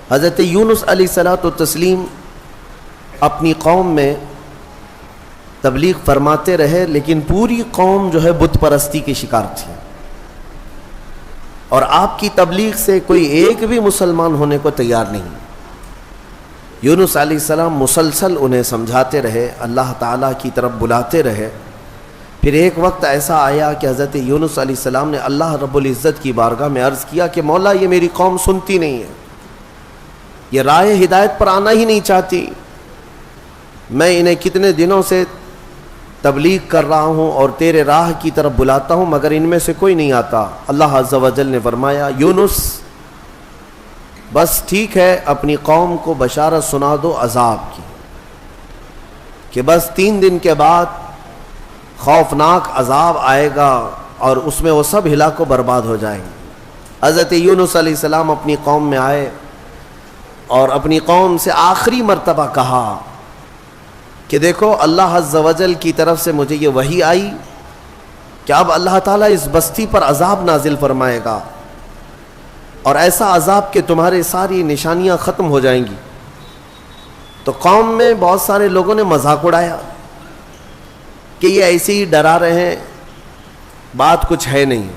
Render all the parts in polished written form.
حضرت یونس علیہ الصلوۃ والتسلیم اپنی قوم میں تبلیغ فرماتے رہے، لیکن پوری قوم جو ہے بت پرستی کی شکار تھی، اور آپ کی تبلیغ سے کوئی ایک بھی مسلمان ہونے کو تیار نہیں۔ یونس علیہ السلام مسلسل انہیں سمجھاتے رہے، اللہ تعالیٰ کی طرف بلاتے رہے۔ پھر ایک وقت ایسا آیا کہ حضرت یونس علیہ السلام نے اللہ رب العزت کی بارگاہ میں عرض کیا کہ مولا، یہ میری قوم سنتی نہیں ہے، یہ راہ ہدایت پر آنا ہی نہیں چاہتی، میں انہیں کتنے دنوں سے تبلیغ کر رہا ہوں اور تیرے راہ کی طرف بلاتا ہوں، مگر ان میں سے کوئی نہیں آتا۔ اللہ عز و جل نے فرمایا، یونس بس ٹھیک ہے، اپنی قوم کو بشارت سنا دو عذاب کی، کہ بس 3 دن کے بعد خوفناک عذاب آئے گا اور اس میں وہ سب ہلاک و برباد ہو جائیں گے۔ حضرت یونس علیہ السلام اپنی قوم میں آئے اور اپنی قوم سے آخری مرتبہ کہا کہ دیکھو، اللہ عز و جل کی طرف سے مجھے یہ وحی آئی کہ اب اللہ تعالیٰ اس بستی پر عذاب نازل فرمائے گا، اور ایسا عذاب کہ تمہارے ساری نشانیاں ختم ہو جائیں گی۔ تو قوم میں بہت سارے لوگوں نے مذاق اڑایا کہ یہ ایسے ہی ڈرا رہے ہیں، بات کچھ ہے نہیں۔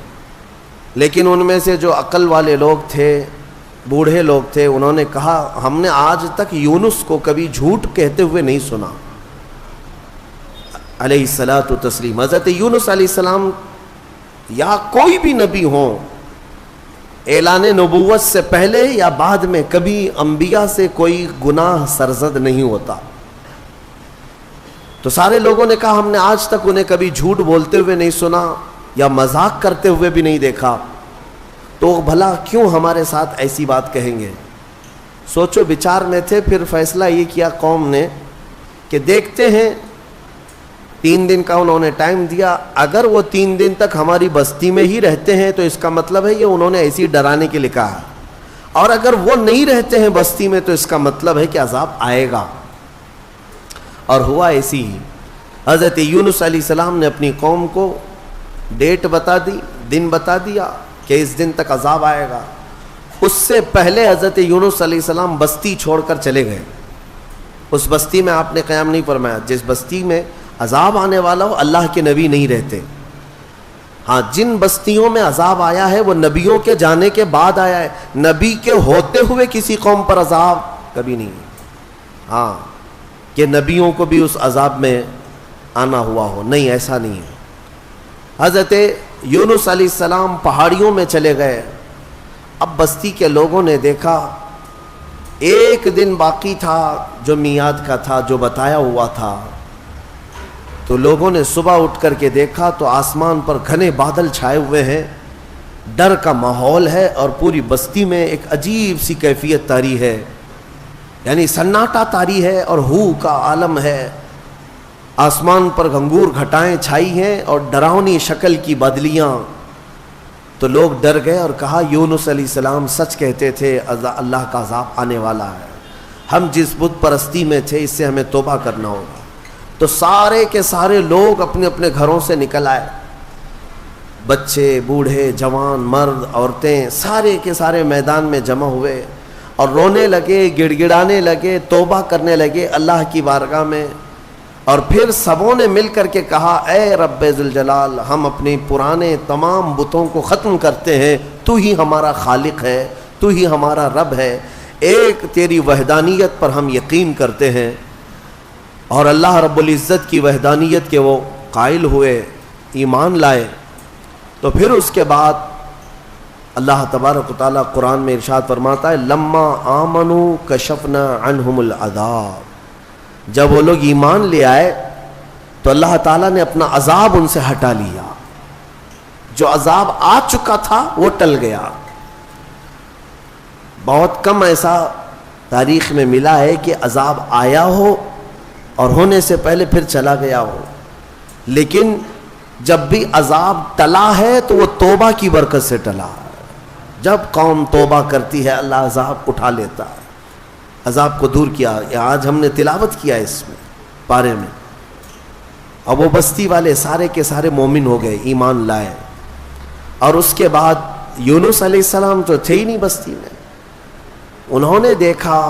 لیکن ان میں سے جو عقل والے لوگ تھے، بوڑھے لوگ تھے، انہوں نے کہا، ہم نے آج تک یونس کو کبھی جھوٹ کہتے ہوئے نہیں سنا علیہ الصلاۃ والتسلیم۔ حضرت یونس علیہ السلام یا کوئی بھی نبی ہوں، اعلان نبوت سے پہلے یا بعد میں کبھی انبیاء سے کوئی گناہ سرزد نہیں ہوتا۔ تو سارے لوگوں نے کہا، ہم نے آج تک انہیں کبھی جھوٹ بولتے ہوئے نہیں سنا یا مذاق کرتے ہوئے بھی نہیں دیکھا، تو بھلا کیوں ہمارے ساتھ ایسی بات کہیں گے؟ سوچو بچار میں تھے۔ پھر فیصلہ یہ کیا قوم نے کہ دیکھتے ہیں، 3 دن کا انہوں نے ٹائم دیا، اگر وہ 3 دن تک ہماری بستی میں ہی رہتے ہیں تو اس کا مطلب ہے یہ انہوں نے ایسی ڈرانے کے لیے کہا، اور اگر وہ نہیں رہتے ہیں بستی میں تو اس کا مطلب ہے کہ عذاب آئے گا۔ اور ہوا ایسی ہی۔ حضرت یونس علیہ السلام نے اپنی قوم کو ڈیٹ بتا دی، دن بتا دیا کہ اس دن تک عذاب آئے گا۔ اس سے پہلے حضرت یونس علیہ السلام بستی چھوڑ کر چلے گئے۔ اس بستی میں آپ نے قیام نہیں فرمایا۔ جس بستی میں عذاب آنے والا ہو، اللہ کے نبی نہیں رہتے۔ ہاں، جن بستیوں میں عذاب آیا ہے وہ نبیوں کے جانے کے بعد آیا ہے، نبی کے ہوتے ہوئے کسی قوم پر عذاب کبھی نہیں۔ ہاں، کہ نبیوں کو بھی اس عذاب میں آنا ہوا ہو، نہیں، ایسا نہیں ہے۔ حضرت یونس علیہ السلام پہاڑیوں میں چلے گئے۔ اب بستی کے لوگوں نے دیکھا 1 دن باقی تھا جو میعاد کا تھا، جو بتایا ہوا تھا۔ تو لوگوں نے صبح اٹھ کر کے دیکھا تو آسمان پر گھنے بادل چھائے ہوئے ہیں، ڈر کا ماحول ہے، اور پوری بستی میں ایک عجیب سی کیفیت طاری ہے، یعنی سناٹا طاری ہے اور ہو کا عالم ہے۔ آسمان پر گھنگور گھٹائیں چھائی ہیں اور ڈراؤنی شکل کی بادلیاں۔ تو لوگ ڈر گئے اور کہا، یونس علیہ السلام سچ کہتے تھے، اللہ کا عذاب آنے والا ہے، ہم جس بت پرستی میں تھے اس سے ہمیں توبہ کرنا ہوگا۔ تو سارے کے سارے لوگ اپنے اپنے گھروں سے نکل آئے، بچے، بوڑھے، جوان، مرد، عورتیں، سارے کے سارے میدان میں جمع ہوئے اور رونے لگے، گڑ گڑانے لگے، توبہ کرنے لگے اللہ کی بارگاہ میں۔ اور پھر سبوں نے مل کر کے کہا، اے رب ذوالجلال، ہم اپنے پرانے تمام بتوں کو ختم کرتے ہیں، تو ہی ہمارا خالق ہے، تو ہی ہمارا رب ہے، ایک تیری وحدانیت پر ہم یقین کرتے ہیں۔ اور اللہ رب العزت کی وحدانیت کے وہ قائل ہوئے، ایمان لائے۔ تو پھر اس کے بعد اللہ تبارک و تعالیٰ قرآن میں ارشاد فرماتا ہے، لما آمنوا کشفنا عنہم العذاب۔ جب وہ لوگ ایمان لے آئے تو اللہ تعالیٰ نے اپنا عذاب ان سے ہٹا لیا، جو عذاب آ چکا تھا وہ ٹل گیا۔ بہت کم ایسا تاریخ میں ملا ہے کہ عذاب آیا ہو اور ہونے سے پہلے پھر چلا گیا ہو، لیکن جب بھی عذاب ٹلا ہے تو وہ توبہ کی برکت سے ٹلا ہے۔ جب قوم توبہ کرتی ہے اللہ عذاب اٹھا لیتا ہے، عذاب کو دور کیا۔ آج ہم نے تلاوت کیا اس میں پارے میں۔ اب وہ بستی والے سارے کے سارے مومن ہو گئے، ایمان لائے، اور اس کے بعد یونس علیہ السلام تو تھے ہی نہیں بستی میں، انہوں نے دیکھا،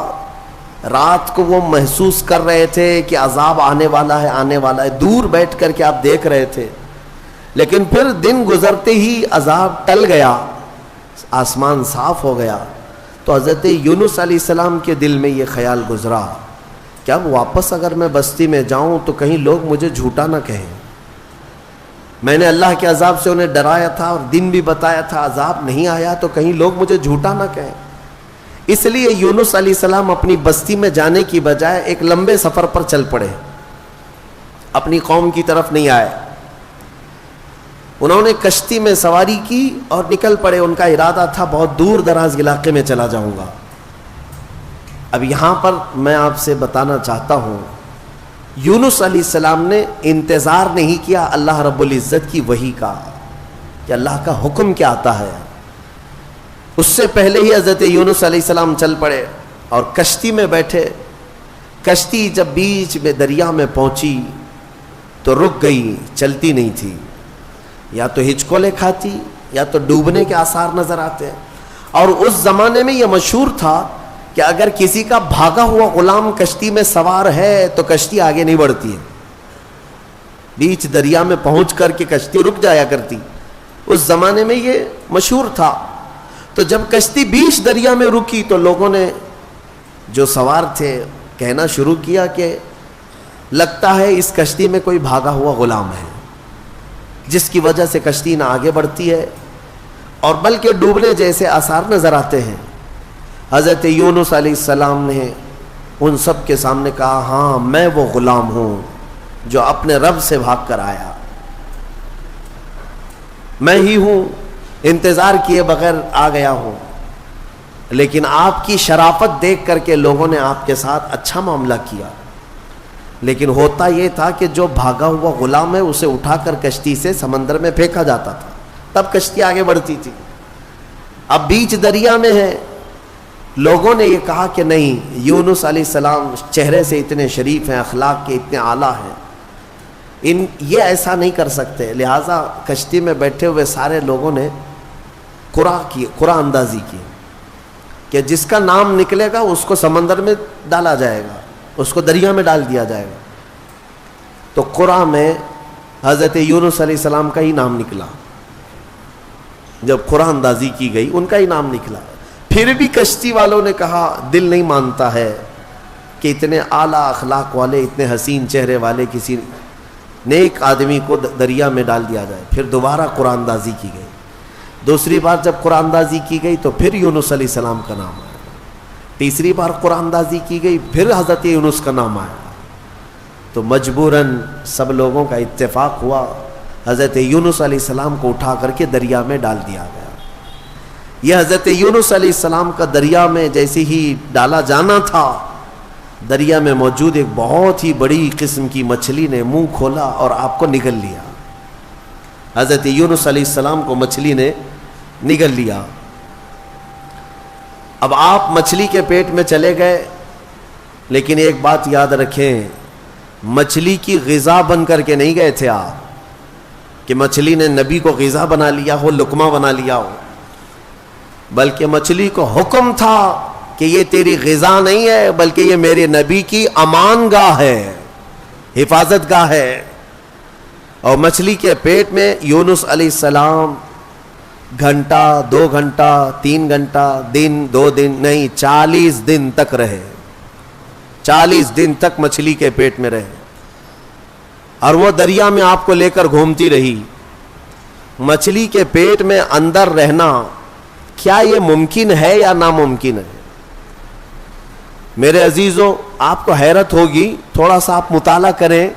رات کو وہ محسوس کر رہے تھے کہ عذاب آنے والا ہے، آنے والا ہے، دور بیٹھ کر کے آپ دیکھ رہے تھے، لیکن پھر دن گزرتے ہی عذاب ٹل گیا، آسمان صاف ہو گیا، تو حضرت یونس علیہ السلام کے دل میں یہ خیال گزرا کہ اب واپس اگر میں بستی میں جاؤں تو کہیں لوگ مجھے جھوٹا نہ کہیں، میں نے اللہ کے عذاب سے انہیں ڈرایا تھا اور دن بھی بتایا تھا، عذاب نہیں آیا تو کہیں لوگ مجھے جھوٹا نہ کہیں۔ اس لیے یونس علیہ السلام اپنی بستی میں جانے کی بجائے ایک لمبے سفر پر چل پڑے، اپنی قوم کی طرف نہیں آئے، انہوں نے کشتی میں سواری کی اور نکل پڑے۔ ان کا ارادہ تھا بہت دور دراز علاقے میں چلا جاؤں گا۔ اب یہاں پر میں آپ سے بتانا چاہتا ہوں، یونس علیہ السلام نے انتظار نہیں کیا اللہ رب العزت کی وحی کا کہ اللہ کا حکم کیا آتا ہے، اس سے پہلے ہی حضرت یونس علیہ السلام چل پڑے اور کشتی میں بیٹھے۔ کشتی جب بیچ میں دریا میں پہنچی تو رک گئی، چلتی نہیں تھی، یا تو ہچکولے کھاتی یا تو ڈوبنے کے آثار نظر آتے ہیں۔ اور اس زمانے میں یہ مشہور تھا کہ اگر کسی کا بھاگا ہوا غلام کشتی میں سوار ہے تو کشتی آگے نہیں بڑھتی ہے، بیچ دریا میں پہنچ کر کے کشتی رک جایا کرتی، اس زمانے میں یہ مشہور تھا۔ تو جب کشتی بیچ دریا میں رکی تو لوگوں نے جو سوار تھے کہنا شروع کیا کہ لگتا ہے اس کشتی میں کوئی بھاگا ہوا غلام ہے، جس کی وجہ سے کشتی نہ آگے بڑھتی ہے اور بلکہ ڈوبنے جیسے آثار نظر آتے ہیں۔ حضرت یونس علیہ السلام نے ان سب کے سامنے کہا، ہاں میں وہ غلام ہوں جو اپنے رب سے بھاگ کر آیا، میں ہی ہوں، انتظار کیے بغیر آ گیا ہوں، لیکن آپ کی شرافت دیکھ کر کے لوگوں نے آپ کے ساتھ اچھا معاملہ کیا، لیکن ہوتا یہ تھا کہ جو بھاگا ہوا غلام ہے اسے اٹھا کر کشتی سے سمندر میں پھینکا جاتا تھا، تب کشتی آگے بڑھتی تھی۔ اب بیچ دریا میں ہے، لوگوں نے یہ کہا کہ نہیں، یونس علیہ السلام چہرے سے اتنے شریف ہیں، اخلاق کے اتنے اعلیٰ ہیں، یہ ایسا نہیں کر سکتے، لہٰذا کشتی میں بیٹھے ہوئے سارے لوگوں نے قرآن اندازی کی کہ جس کا نام نکلے گا اس کو سمندر میں ڈالا جائے گا، اس کو دریا میں ڈال دیا جائے گا۔ تو قرآن میں حضرت یونس علیہ السلام کا ہی نام نکلا، جب قرآن اندازی کی گئی ان کا ہی نام نکلا۔ پھر بھی کشتی والوں نے کہا دل نہیں مانتا ہے کہ اتنے اعلیٰ اخلاق والے، اتنے حسین چہرے والے کسی نیک آدمی کو دریا میں ڈال دیا جائے۔ پھر دوبارہ قرآن اندازی کی گئی، دوسری بار جب قرآن اندازی کی گئی تو پھر یونس علیہ السلام کا نام آیا، تیسری بار قرآن اندازی کی گئی پھر حضرت یونس کا نام آیا، تو مجبوراً سب لوگوں کا اتفاق ہوا، حضرت یونس علیہ السلام کو اٹھا کر کے دریا میں ڈال دیا گیا۔ یہ حضرت یونس علیہ السلام کا دریا میں جیسے ہی ڈالا جانا تھا، دریا میں موجود ایک بہت ہی بڑی قسم کی مچھلی نے منہ کھولا اور آپ کو نگل لیا۔ حضرت یونس علیہ السلام کو مچھلی نے نگل لیا۔ اب آپ مچھلی کے پیٹ میں چلے گئے، لیکن ایک بات یاد رکھیں، مچھلی کی غذا بن کر کے نہیں گئے تھے آپ کہ مچھلی نے نبی کو غذا بنا لیا ہو، لقمہ بنا لیا ہو، بلکہ مچھلی کو حکم تھا کہ یہ تیری غذا نہیں ہے، بلکہ یہ میرے نبی کی امان گاہ ہے، حفاظت گاہ ہے۔ اور مچھلی کے پیٹ میں یونس علیہ السلام گھنٹہ، 2 گھنٹہ، 3 گھنٹہ، دن، 2 دن نہیں، 40 دن تک رہے، 40 دن تک مچھلی کے پیٹ میں رہے، اور وہ دریا میں آپ کو لے کر گھومتی رہی۔ مچھلی کے پیٹ میں اندر رہنا کیا یہ ممکن ہے یا ناممکن ہے؟ میرے عزیزوں، آپ کو حیرت ہوگی، تھوڑا سا آپ مطالعہ کریں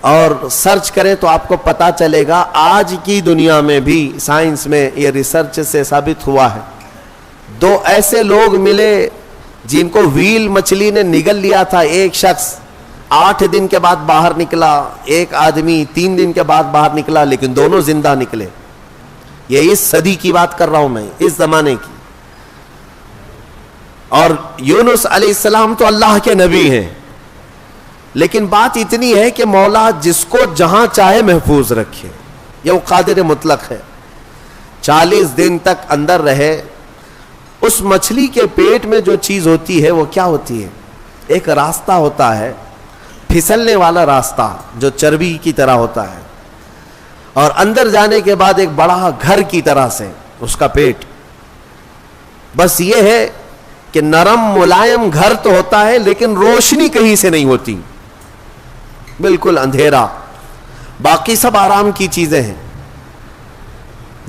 اور سرچ کریں تو آپ کو پتا چلے گا، آج کی دنیا میں بھی سائنس میں یہ ریسرچ سے ثابت ہوا ہے، 2 ایسے لوگ ملے جن کو ویل مچھلی نے نگل لیا تھا، ایک شخص 8 دن کے بعد باہر نکلا، ایک آدمی 3 دن کے بعد باہر نکلا، لیکن دونوں زندہ نکلے۔ یہ اس صدی کی بات کر رہا ہوں میں، اس زمانے کی۔ اور یونس علیہ السلام تو اللہ کے نبی ہیں، لیکن بات اتنی ہے کہ مولا جس کو جہاں چاہے محفوظ رکھے، یہ وہ قادر مطلق ہے۔ 40 دن تک اندر رہے، اس مچھلی کے پیٹ میں جو چیز ہوتی ہے وہ کیا ہوتی ہے؟ ایک راستہ ہوتا ہے، پھسلنے والا راستہ جو چربی کی طرح ہوتا ہے، اور اندر جانے کے بعد ایک بڑا گھر کی طرح سے اس کا پیٹ. بس یہ ہے کہ نرم ملائم گھر تو ہوتا ہے لیکن روشنی کہیں سے نہیں ہوتی، بالکل اندھیرا. باقی سب آرام کی چیزیں ہیں.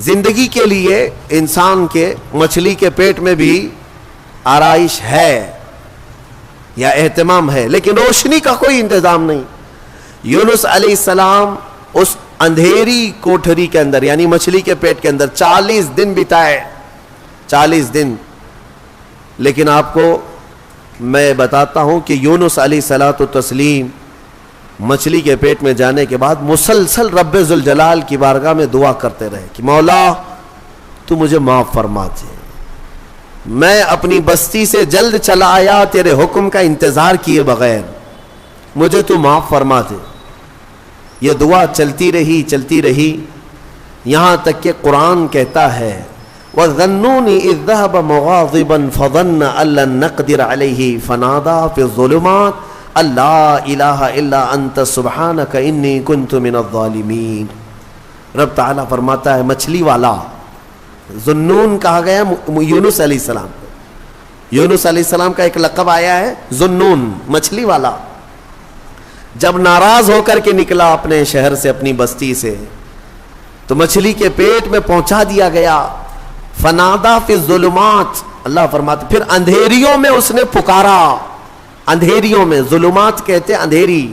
زندگی کے لیے انسان کے مچھلی کے پیٹ میں بھی آرائش ہے یا اہتمام ہے، لیکن روشنی کا کوئی انتظام نہیں. یونس علیہ السلام اس اندھیری کوٹھری کے اندر یعنی مچھلی کے پیٹ کے اندر 40 دن بتائے، 40 دن. لیکن آپ کو میں بتاتا ہوں کہ یونس علیہ الصلوۃ والتسلیم مچھلی کے پیٹ میں جانے کے بعد مسلسل رب ذوالجلال کی بارگاہ میں دعا کرتے رہے کہ مولا تو مجھے معاف فرما دے، میں اپنی بستی سے جلد چلا آیا تیرے حکم کا انتظار کیے بغیر، مجھے تو معاف فرما دے. یہ دعا چلتی رہی یہاں تک کہ قرآن کہتا ہے وَظَنُّونِ إِذْ ذَهَبَ مُغَاضِبًا فَظَنَّ أَن لَّن نَّقْدِرَ عَلَيْهِ فَنَادَىٰ فِي الظُّلُمَاتِ أَن لَّا إِلَٰهَ إِلَّا أَنتَ سُبْحَانَكَ إِنِّي كُنتُ مِنَ الظَّالِمِينَ. رب تعالیٰ فرماتا ہے مچھلی والا، ذنون کہا گیا یونس علیہ السلام. یونس علیہ السلام کا ایک لقب آیا ہے ذنون، مچھلی والا. جب ناراض ہو کر کے نکلا اپنے شہر سے، اپنی بستی سے، تو مچھلی کے پیٹ میں پہنچا دیا گیا. فنادا فی الظلمات، اللہ فرماتے پھر اندھیریوں میں اس نے پکارا. اندھیریوں میں، ظلمات کہتے اندھیری،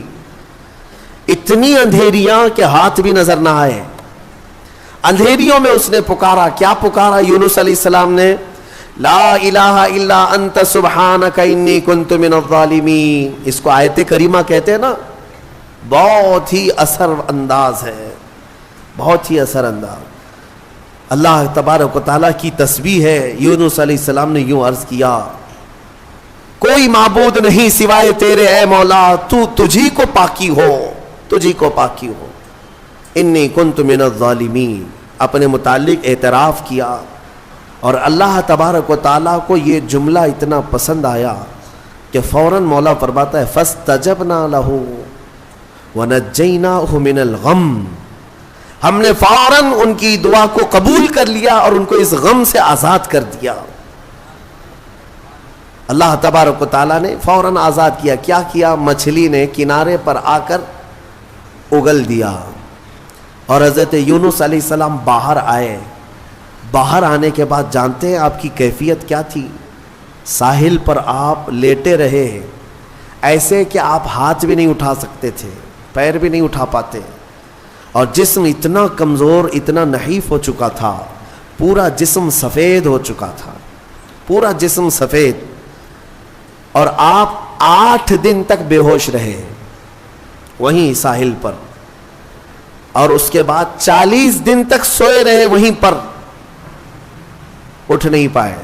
اتنی اندھیریاں کہ ہاتھ بھی نظر نہ آئے. اندھیریوں میں اس نے پکارا. کیا پکارا یونس علیہ السلام نے؟ لا الہ الا انت سبحانک انی کنت من الظالمین. اس کو آیت کریمہ کہتے ہیں نا، بہت ہی اثر انداز ہے، بہت ہی اثر انداز. اللہ تبارک و تعالیٰ کی تسبیح ہے. یونس علیہ السلام نے یوں عرض کیا کوئی معبود نہیں سوائے تیرے اے مولا، تو تجھی کو پاکی ہو، تجھی کو پاکی ہو. انی کنت من الظالمین، اپنے متعلق اعتراف کیا. اور اللہ تبارک و تعالیٰ کو یہ جملہ اتنا پسند آیا کہ فوراً مولا فرماتا ہے فاستجبنا لہ ونجیناہ من الغم. ہم نے فوراً ان کی دعا کو قبول کر لیا اور ان کو اس غم سے آزاد کر دیا. اللہ تبارک و تعالیٰ نے فوراً آزاد کیا. کیا کیا؟ مچھلی نے کنارے پر آ کر اگل دیا اور حضرت یونس علیہ السلام باہر آئے. باہر آنے کے بعد جانتے ہیں آپ کی کیفیت کیا تھی؟ ساحل پر آپ لیٹے رہے ایسے کہ آپ ہاتھ بھی نہیں اٹھا سکتے تھے، پیر بھی نہیں اٹھا پاتے، اور جسم اتنا کمزور، اتنا نحیف ہو چکا تھا، پورا جسم سفید ہو چکا تھا، پورا جسم سفید. اور آپ 8 دن تک بے ہوش رہے وہیں ساحل پر، اور اس کے بعد 40 دن تک سوئے رہے وہیں پر، اٹھ نہیں پائے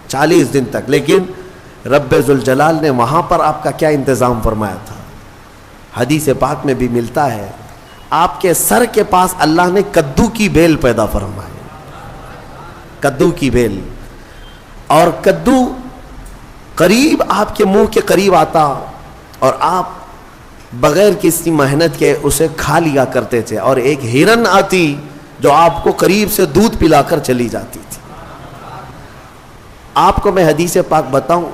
40 دن تک. لیکن رب ذوالجلال نے وہاں پر آپ کا کیا انتظام فرمایا تھا؟ حدیث پاک میں بھی ملتا ہے آپ کے سر کے پاس اللہ نے کدو کی بیل پیدا فرمائی، کدو کی بیل. اور کدو قریب آپ کے منہ کے قریب آتا اور آپ بغیر کسی محنت کے اسے کھا لیا کرتے تھے. اور ایک ہرن آتی جو آپ کو قریب سے دودھ پلا کر چلی جاتی تھی. آپ کو میں حدیث پاک بتاؤں،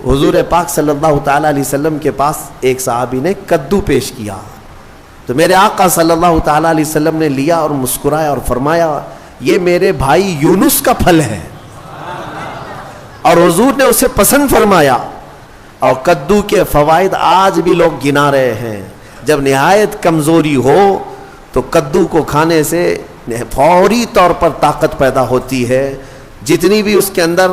حضور پاک صلی اللہ تعالیٰ علیہ وسلم کے پاس ایک صحابی نے کدو پیش کیا تو میرے آقا صلی اللہ تعالیٰ علیہ وسلم نے لیا اور مسکرایا اور فرمایا یہ میرے بھائی یونس کا پھل ہے. اور حضور نے اسے پسند فرمایا. اور کدو کے فوائد آج بھی لوگ گنا رہے ہیں. جب نہایت کمزوری ہو تو کدو کو کھانے سے فوری طور پر طاقت پیدا ہوتی ہے. جتنی بھی اس کے اندر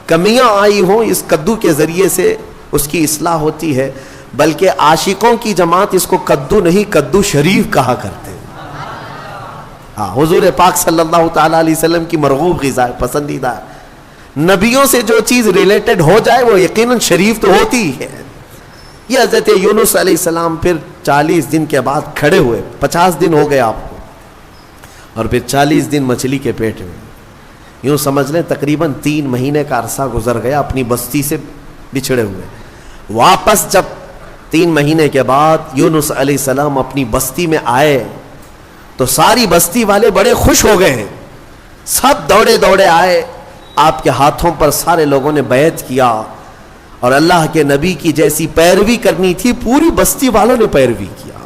کمیاں آئی ہوں اس کدو کے ذریعے سے اس کی اصلاح ہوتی ہے. بلکہ عاشقوں کی جماعت اس کو کدو نہیں کدو شریف کہا کرتے ہیں. ہاں، حضور پاک صلی اللہ تعالیٰ علیہ وسلم کی مرغوب غذا، پسندیدہ. نبیوں سے جو چیز ریلیٹڈ ہو جائے وہ یقیناً شریف تو ہوتی ہے. یہ حضرت یونس علیہ السلام پھر 40 دن کے بعد کھڑے ہوئے. 50 دن ہو گئے آپ کو، اور پھر 40 دن مچھلی کے پیٹ میں. یوں سمجھ لیں تقریباً 3 مہینے کا عرصہ گزر گیا اپنی بستی سے بچھڑے ہوئے. واپس جب 3 مہینے کے بعد یونس علیہ السلام اپنی بستی میں آئے تو ساری بستی والے بڑے خوش ہو گئے ہیں. سب دوڑے دوڑے آئے, آپ کے ہاتھوں پر سارے لوگوں نے بیعت کیا, اور اللہ کے نبی کی جیسی پیروی کرنی تھی پوری بستی والوں نے پیروی کیا.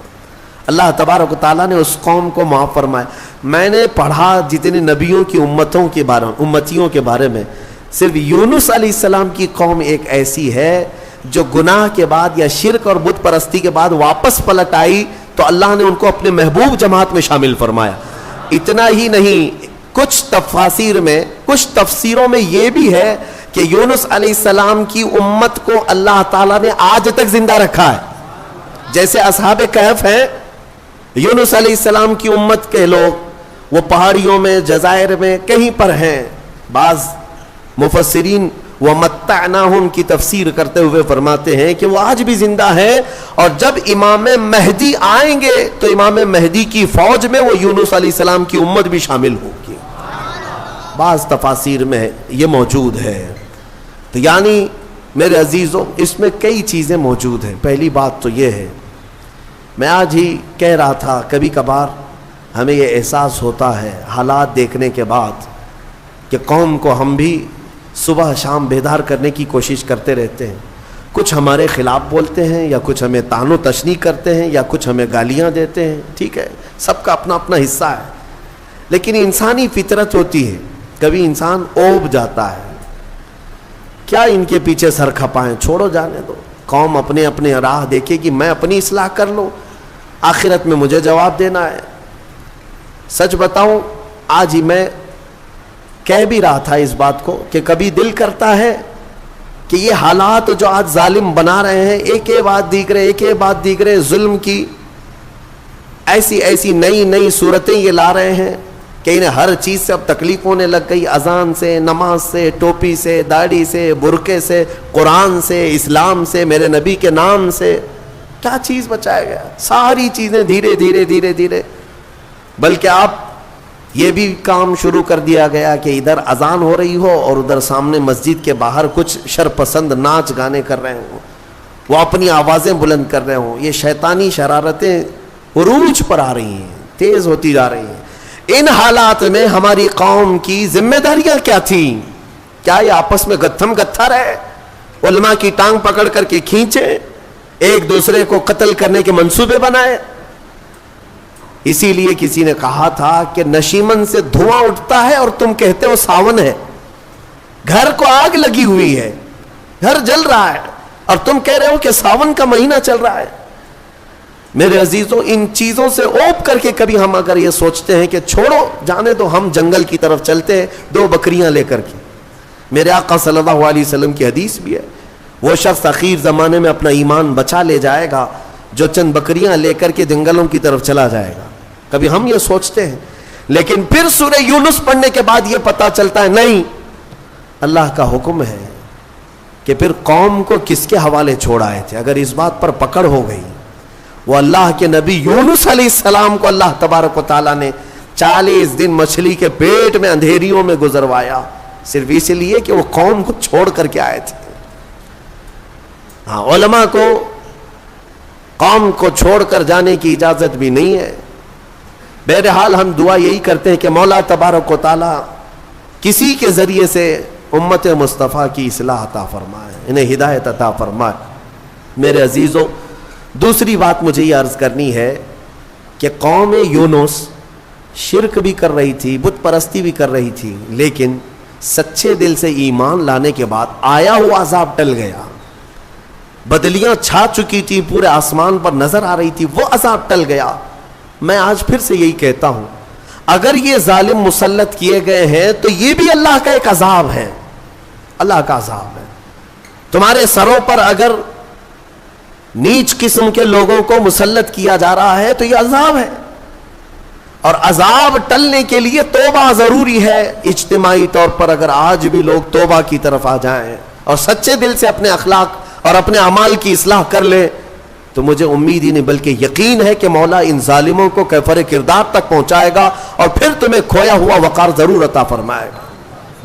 اللہ تبارک و تعالیٰ نے اس قوم کو معاف فرمایا. میں نے پڑھا جتنے نبیوں کی امتیوں کے بارے میں, صرف یونس علیہ السلام کی قوم ایک ایسی ہے جو گناہ کے بعد یا شرک اور بت پرستی کے بعد واپس پلٹ آئی تو اللہ نے ان کو اپنے محبوب جماعت میں شامل فرمایا. اتنا ہی نہیں, کچھ تفسیروں میں یہ بھی ہے کہ یونس علیہ السلام کی امت کو اللہ تعالیٰ نے آج تک زندہ رکھا ہے. جیسے اصحاب کہف ہیں, یونس علیہ السلام کی امت کے لوگ وہ پہاڑیوں میں, جزائر میں کہیں پر ہیں. بعض مفسرین وَمَتَّعْنَاهُمْ کی تفسیر کرتے ہوئے فرماتے ہیں کہ وہ آج بھی زندہ ہے, اور جب امام مہدی آئیں گے تو امام مہدی کی فوج میں وہ یونس علیہ السلام کی امت بھی شامل ہوگی. بعض تفاسیر میں یہ موجود ہے. تو یعنی میرے عزیزوں اس میں کئی چیزیں موجود ہیں. پہلی بات تو یہ ہے, میں آج ہی کہہ رہا تھا کبھی کبھار ہمیں یہ احساس ہوتا ہے حالات دیکھنے کے بعد کہ قوم کو ہم بھی صبح شام بیدار کرنے کی کوشش کرتے رہتے ہیں. کچھ ہمارے خلاف بولتے ہیں, یا کچھ ہمیں طعن و تشنیع کرتے ہیں, یا کچھ ہمیں گالیاں دیتے ہیں. ٹھیک ہے, سب کا اپنا اپنا حصہ ہے, لیکن انسانی فطرت ہوتی ہے, کبھی انسان اوب جاتا ہے. کیا ان کے پیچھے سر کھپائیں, چھوڑو جانے دو. قوم اپنے اپنے راہ دیکھے گی, میں اپنی اصلاح کر لوں, آخرت میں مجھے جواب دینا ہے. سچ بتاؤں, آج ہی میں کہہ بھی رہا تھا اس بات کو کہ کبھی دل کرتا ہے کہ یہ حالات جو آج ظالم بنا رہے ہیں, ایک بات دیکھ رہے ظلم کی ایسی نئی صورتیں یہ لا رہے ہیں کہ انہیں ہر چیز سے اب تکلیف ہونے لگ گئی. اذان سے, نماز سے, ٹوپی سے, داڑھی سے, برقعے سے, قرآن سے, اسلام سے, میرے نبی کے نام سے, کیا چیز بچایا گیا؟ ساری چیزیں دھیرے دھیرے. بلکہ آپ یہ بھی کام شروع کر دیا گیا کہ ادھر اذان ہو رہی ہو اور ادھر سامنے مسجد کے باہر کچھ شرپسند ناچ گانے کر رہے ہوں, وہ اپنی آوازیں بلند کر رہے ہوں. یہ شیطانی شرارتیں عروج پر آ رہی ہیں, تیز ہوتی جا رہی ہیں. ان حالات میں ہماری قوم کی ذمہ داریاں کیا تھیں؟ کیا یہ آپس میں گتھم گتھا رہے, علماء کی ٹانگ پکڑ کر کے کھینچے, ایک دوسرے کو قتل کرنے کے منصوبے بنائے؟ اسی لیے کسی نے کہا تھا کہ نشیمن سے دھواں اٹھتا ہے اور تم کہتے ہو ساون ہے. گھر کو آگ لگی ہوئی ہے, گھر جل رہا ہے, اور تم کہہ رہے ہو کہ ساون کا مہینہ چل رہا ہے. میرے عزیزوں, ان چیزوں سے اوپ کر کے کبھی ہم اگر یہ سوچتے ہیں کہ چھوڑو جانے تو, ہم جنگل کی طرف چلتے ہیں 2 بکریاں لے کر کے. میرے آقا صلی اللہ علیہ وسلم کی حدیث بھی ہے, وہ شخص اخیر زمانے میں اپنا ایمان بچا لے جائے گا جو چند بکریاں لے کر کے جنگلوں کی طرف چلا جائے گا. کبھی ہم یہ سوچتے ہیں, لیکن پھر سورہ یونس پڑھنے کے بعد یہ پتا چلتا ہے نہیں, اللہ کا حکم ہے کہ پھر قوم کو کس کے حوالے چھوڑ آئے تھے. اگر اس بات پر پکڑ ہو گئی, وہ اللہ کے نبی یونس علیہ السلام کو اللہ تبارک و تعالیٰ نے 40 دن مچھلی کے پیٹ میں اندھیریوں میں گزروایا, صرف اس لیے کہ وہ قوم کو چھوڑ کر کے آئے تھے. ہاں, علماء کو قوم کو چھوڑ کر جانے کی اجازت بھی نہیں ہے. بہرحال ہم دعا یہی کرتے ہیں کہ مولا تبارک و تعالیٰ کسی کے ذریعے سے امت مصطفیٰ کی اصلاح عطا فرمائے, انہیں ہدایت عطا فرمائے. میرے عزیزوں, دوسری بات مجھے یہ عرض کرنی ہے کہ قوم یونس شرک بھی کر رہی تھی, بت پرستی بھی کر رہی تھی, لیکن سچے دل سے ایمان لانے کے بعد آیا ہوا عذاب ٹل گیا. بدلیاں چھا چکی تھی, پورے آسمان پر نظر آ رہی تھی, وہ عذاب ٹل گیا. میں آج پھر سے یہی کہتا ہوں, اگر یہ ظالم مسلط کیے گئے ہیں تو یہ بھی اللہ کا ایک عذاب ہے, اللہ کا عذاب ہے. تمہارے سروں پر اگر نیچ قسم کے لوگوں کو مسلط کیا جا رہا ہے تو یہ عذاب ہے, اور عذاب ٹلنے کے لیے توبہ ضروری ہے. اجتماعی طور پر اگر آج بھی لوگ توبہ کی طرف آ جائیں اور سچے دل سے اپنے اخلاق اور اپنے اعمال کی اصلاح کر لیں, تو مجھے امید ہی نہیں بلکہ یقین ہے کہ مولا ان ظالموں کو کیفر کردار تک پہنچائے گا, اور پھر تمہیں کھویا ہوا وقار ضرور عطا فرمائے گا.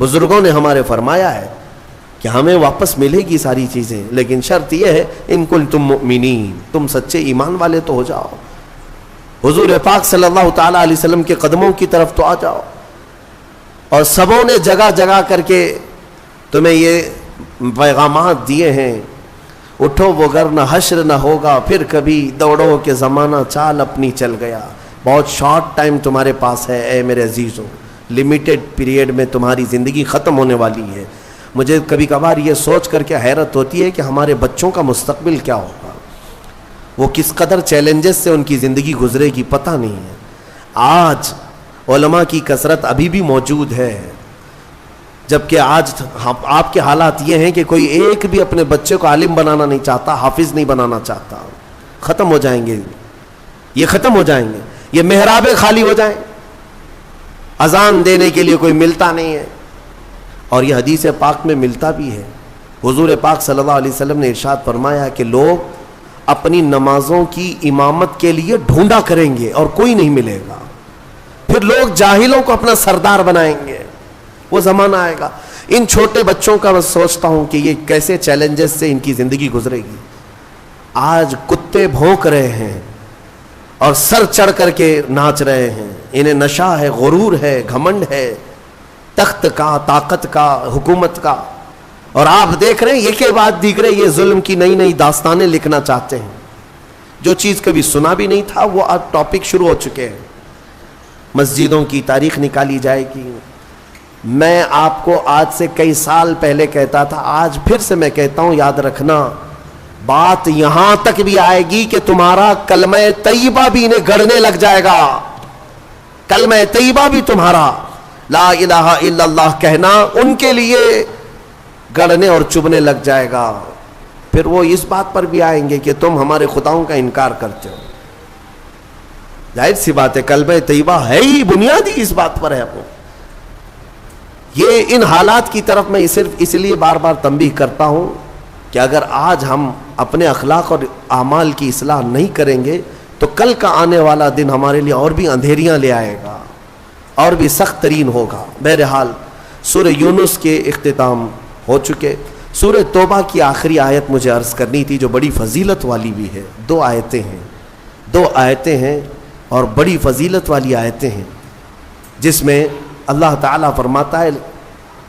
بزرگوں نے ہمارے فرمایا ہے کہ ہمیں واپس ملے گی ساری چیزیں، لیکن شرط یہ ہے ان کنتم مؤمنین، تم سچے ایمان والے تو ہو جاؤ، حضور پاک صلی اللہ تعالی علیہ وسلم کے قدموں کی طرف تو آ جاؤ۔ اور سبوں نے جگہ جگہ کر کے تمہیں یہ پیغامات دیے ہیں، اٹھو وگرنہ حشر نہ ہوگا پھر کبھی، دوڑو کہ زمانہ چال اپنی چل گیا۔ بہت شارٹ ٹائم تمہارے پاس ہے اے میرے عزیزوں، لمیٹڈ پیریڈ میں تمہاری زندگی ختم ہونے والی ہے۔ مجھے کبھی کبھار یہ سوچ کر کے حیرت ہوتی ہے کہ ہمارے بچوں کا مستقبل کیا ہوگا، وہ کس قدر چیلنجز سے ان کی زندگی گزرے گی پتہ نہیں ہے۔ آج علماء کی کثرت ابھی بھی موجود ہے، جبکہ آج آپ کے حالات یہ ہیں کہ کوئی ایک بھی اپنے بچے کو عالم بنانا نہیں چاہتا، حافظ نہیں بنانا چاہتا۔ ختم ہو جائیں گے یہ، ختم ہو جائیں گے یہ، محرابیں خالی ہو جائیں، اذان دینے کے لیے کوئی ملتا نہیں ہے۔ اور یہ حدیث پاک میں ملتا بھی ہے، حضور پاک صلی اللہ علیہ وسلم نے ارشاد فرمایا کہ لوگ اپنی نمازوں کی امامت کے لیے ڈھونڈا کریں گے اور کوئی نہیں ملے گا، پھر لوگ جاہلوں کو اپنا سردار بنائیں گے، وہ زمانہ آئے گا۔ ان چھوٹے بچوں کا میں سوچتا ہوں کہ یہ کیسے چیلنجز سے ان کی زندگی گزرے گی۔ آج کتے بھونک رہے ہیں اور سر چڑھ کر کے ناچ رہے ہیں، انہیں نشہ ہے، غرور ہے، گھمنڈ ہے، تخت کا، طاقت کا، حکومت کا، اور آپ دیکھ رہے ہیں یہ کے بعد دیگر یہ ظلم کی نئی نئی داستانیں لکھنا چاہتے ہیں۔ جو چیز کبھی سنا بھی نہیں تھا وہ اب ٹاپک شروع ہو چکے ہیں۔ مسجدوں کی تاریخ نکالی جائے گی۔ میں آپ کو آج سے کئی سال پہلے کہتا تھا، آج پھر سے میں کہتا ہوں، یاد رکھنا بات یہاں تک بھی آئے گی کہ تمہارا کلمہ طیبہ بھی انہیں گڑنے لگ جائے گا، کلمہ طیبہ بھی تمہارا لا الہ الا اللہ کہنا ان کے لیے گڑنے اور چبھنے لگ جائے گا۔ پھر وہ اس بات پر بھی آئیں گے کہ تم ہمارے خداؤں کا انکار کرتے ہو۔ ظاہر سی بات ہے، کلمہ طیبہ ہے ہی بنیادی اس بات پر ہے۔ یہ ان حالات کی طرف میں صرف اس لیے بار بار تنبیہ کرتا ہوں کہ اگر آج ہم اپنے اخلاق اور اعمال کی اصلاح نہیں کریں گے تو کل کا آنے والا دن ہمارے لیے اور بھی اندھیریاں لے آئے گا، اور بھی سخت ترین ہوگا۔ بہرحال سورہ یونس کے اختتام ہو چکے۔ سورہ توبہ کی آخری آیت مجھے عرض کرنی تھی جو بڑی فضیلت والی بھی ہے۔ دو آیتیں ہیں اور بڑی فضیلت والی آیتیں ہیں، جس میں اللہ تعالیٰ فرماتا ہے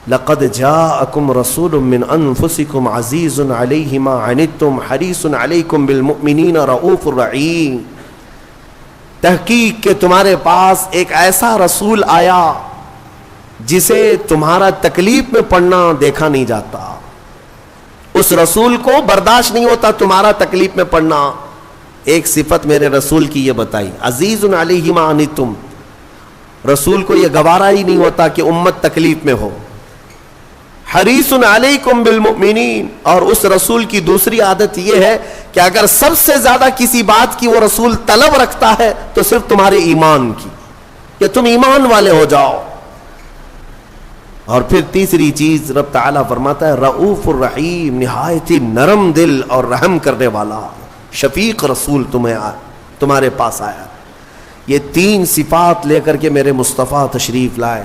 لَقَدْ جَاءَكُمْ رَسُولٌ مِّنْ أَنفُسِكُمْ عَزِيزٌ عَلَيْهِ مَا عَنِتُّمْ حَرِيصٌ عَلَيْكُمْ بِالْمُؤْمِنِينَ رَءُوفٌ رَحِيمٌ۔ تحقیق کہ تمہارے پاس ایک ایسا رسول آیا جسے تمہارا تکلیف میں پڑنا دیکھا نہیں جاتا، اس رسول کو برداشت نہیں ہوتا تمہارا تکلیف میں پڑنا۔ ایک صفت میرے رسول کی یہ بتائی، عزیز علیہ ما عنتم، رسول کو یہ گوارا ہی نہیں ہوتا کہ امت تکلیف میں ہو۔ حریص علیکم بالمؤمنین، اور اس رسول کی دوسری عادت یہ ہے کہ اگر سب سے زیادہ کسی بات کی وہ رسول طلب رکھتا ہے تو صرف تمہارے ایمان کی، کہ تم ایمان والے ہو جاؤ۔ اور پھر تیسری چیز رب تعالیٰ فرماتا ہے رؤوف الرحیم، نہایت ہی نرم دل اور رحم کرنے والا شفیق رسول تمہارے پاس آیا۔ یہ تین صفات لے کر کے میرے مصطفیٰ تشریف لائے۔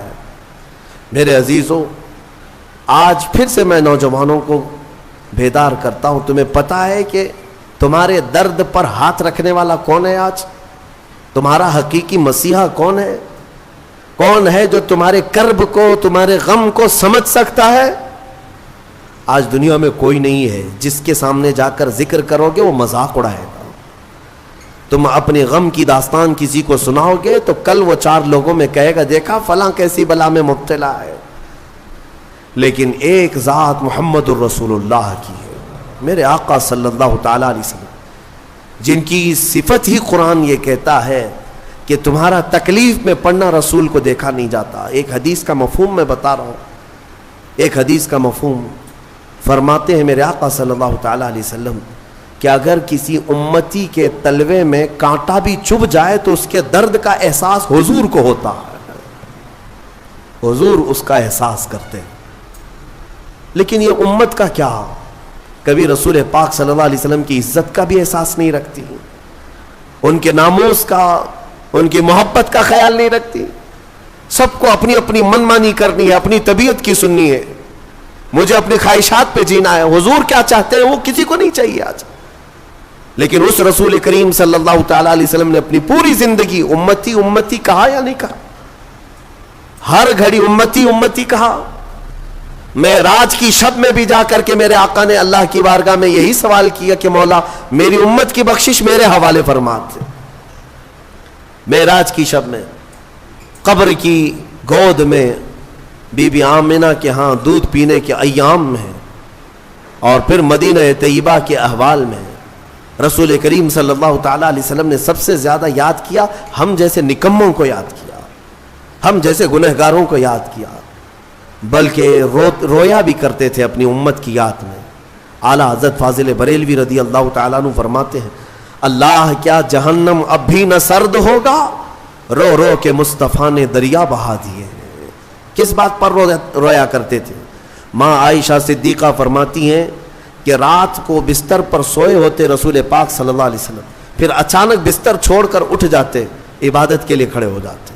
میرے عزیزوں، آج پھر سے میں نوجوانوں کو بیدار کرتا ہوں، تمہیں پتہ ہے کہ تمہارے درد پر ہاتھ رکھنے والا کون ہے؟ آج تمہارا حقیقی مسیحا کون ہے؟ کون ہے جو تمہارے کرب کو، تمہارے غم کو سمجھ سکتا ہے؟ آج دنیا میں کوئی نہیں ہے جس کے سامنے جا کر ذکر کرو گے وہ مذاق اڑائے گا۔ تم اپنی غم کی داستان کسی کو سناؤ گے تو کل وہ چار لوگوں میں کہے گا دیکھا فلاں کیسی بلا میں مبتلا ہے۔ لیکن ایک ذات محمد الرسول اللہ کی ہے، میرے آقا صلی اللہ تعالیٰ علیہ وسلم، جن کی صفت ہی قرآن یہ کہتا ہے کہ تمہارا تکلیف میں پڑنا رسول کو دیکھا نہیں جاتا۔ ایک حدیث کا مفہوم میں بتا رہا ہوں، ایک حدیث کا مفہوم فرماتے ہیں میرے آقا صلی اللہ تعالیٰ علیہ وسلم کہ اگر کسی امتی کے تلوے میں کانٹا بھی چبھ جائے تو اس کے درد کا احساس حضور کو ہوتا ہے، حضور اس کا احساس کرتے ہیں۔ لیکن یہ امت کا کیا، کبھی رسول پاک صلی اللہ علیہ وسلم کی عزت کا بھی احساس نہیں رکھتی، ان کے ناموس کا، ان کی محبت کا خیال نہیں رکھتی۔ سب کو اپنی اپنی من مانی کرنی ہے, اپنی طبیعت کی سننی ہے, مجھے اپنی خواہشات پہ جینا ہے. حضور کیا چاہتے ہیں وہ کسی کو نہیں چاہیے آج. لیکن اس رسول کریم صلی اللہ تعالی علیہ وسلم نے اپنی پوری زندگی امتی امتی کہا یا نہیں کہا؟ ہر گھڑی امتی امتی کہا. معراج کی شب میں بھی جا کر کے میرے آقا نے اللہ کی بارگاہ میں یہی سوال کیا کہ مولا میری امت کی بخشش میرے حوالے فرما دے. معراج کی شب میں قبر کی گود میں بی بی آمنہ کے ہاں دودھ پینے کے ایام میں اور پھر مدینہ طیبہ کے احوال میں رسول کریم صلی اللہ تعالیٰ علیہ وسلم نے سب سے زیادہ یاد کیا ہم جیسے نکموں کو یاد کیا, ہم جیسے گنہگاروں کو یاد کیا, بلکہ رویا بھی کرتے تھے اپنی امت کی یاد میں. اعلیٰ حضرت فاضل بریلوی رضی اللہ تعالیٰ عنہ فرماتے ہیں اللہ کیا جہنم اب بھی نہ سرد ہوگا, رو رو کے مصطفیٰ نے دریا بہا دیے. کس بات پر رویا کرتے تھے؟ ماں عائشہ صدیقہ فرماتی ہیں کہ رات کو بستر پر سوئے ہوتے رسول پاک صلی اللہ علیہ وسلم, پھر اچانک بستر چھوڑ کر اٹھ جاتے, عبادت کے لیے کھڑے ہو جاتے.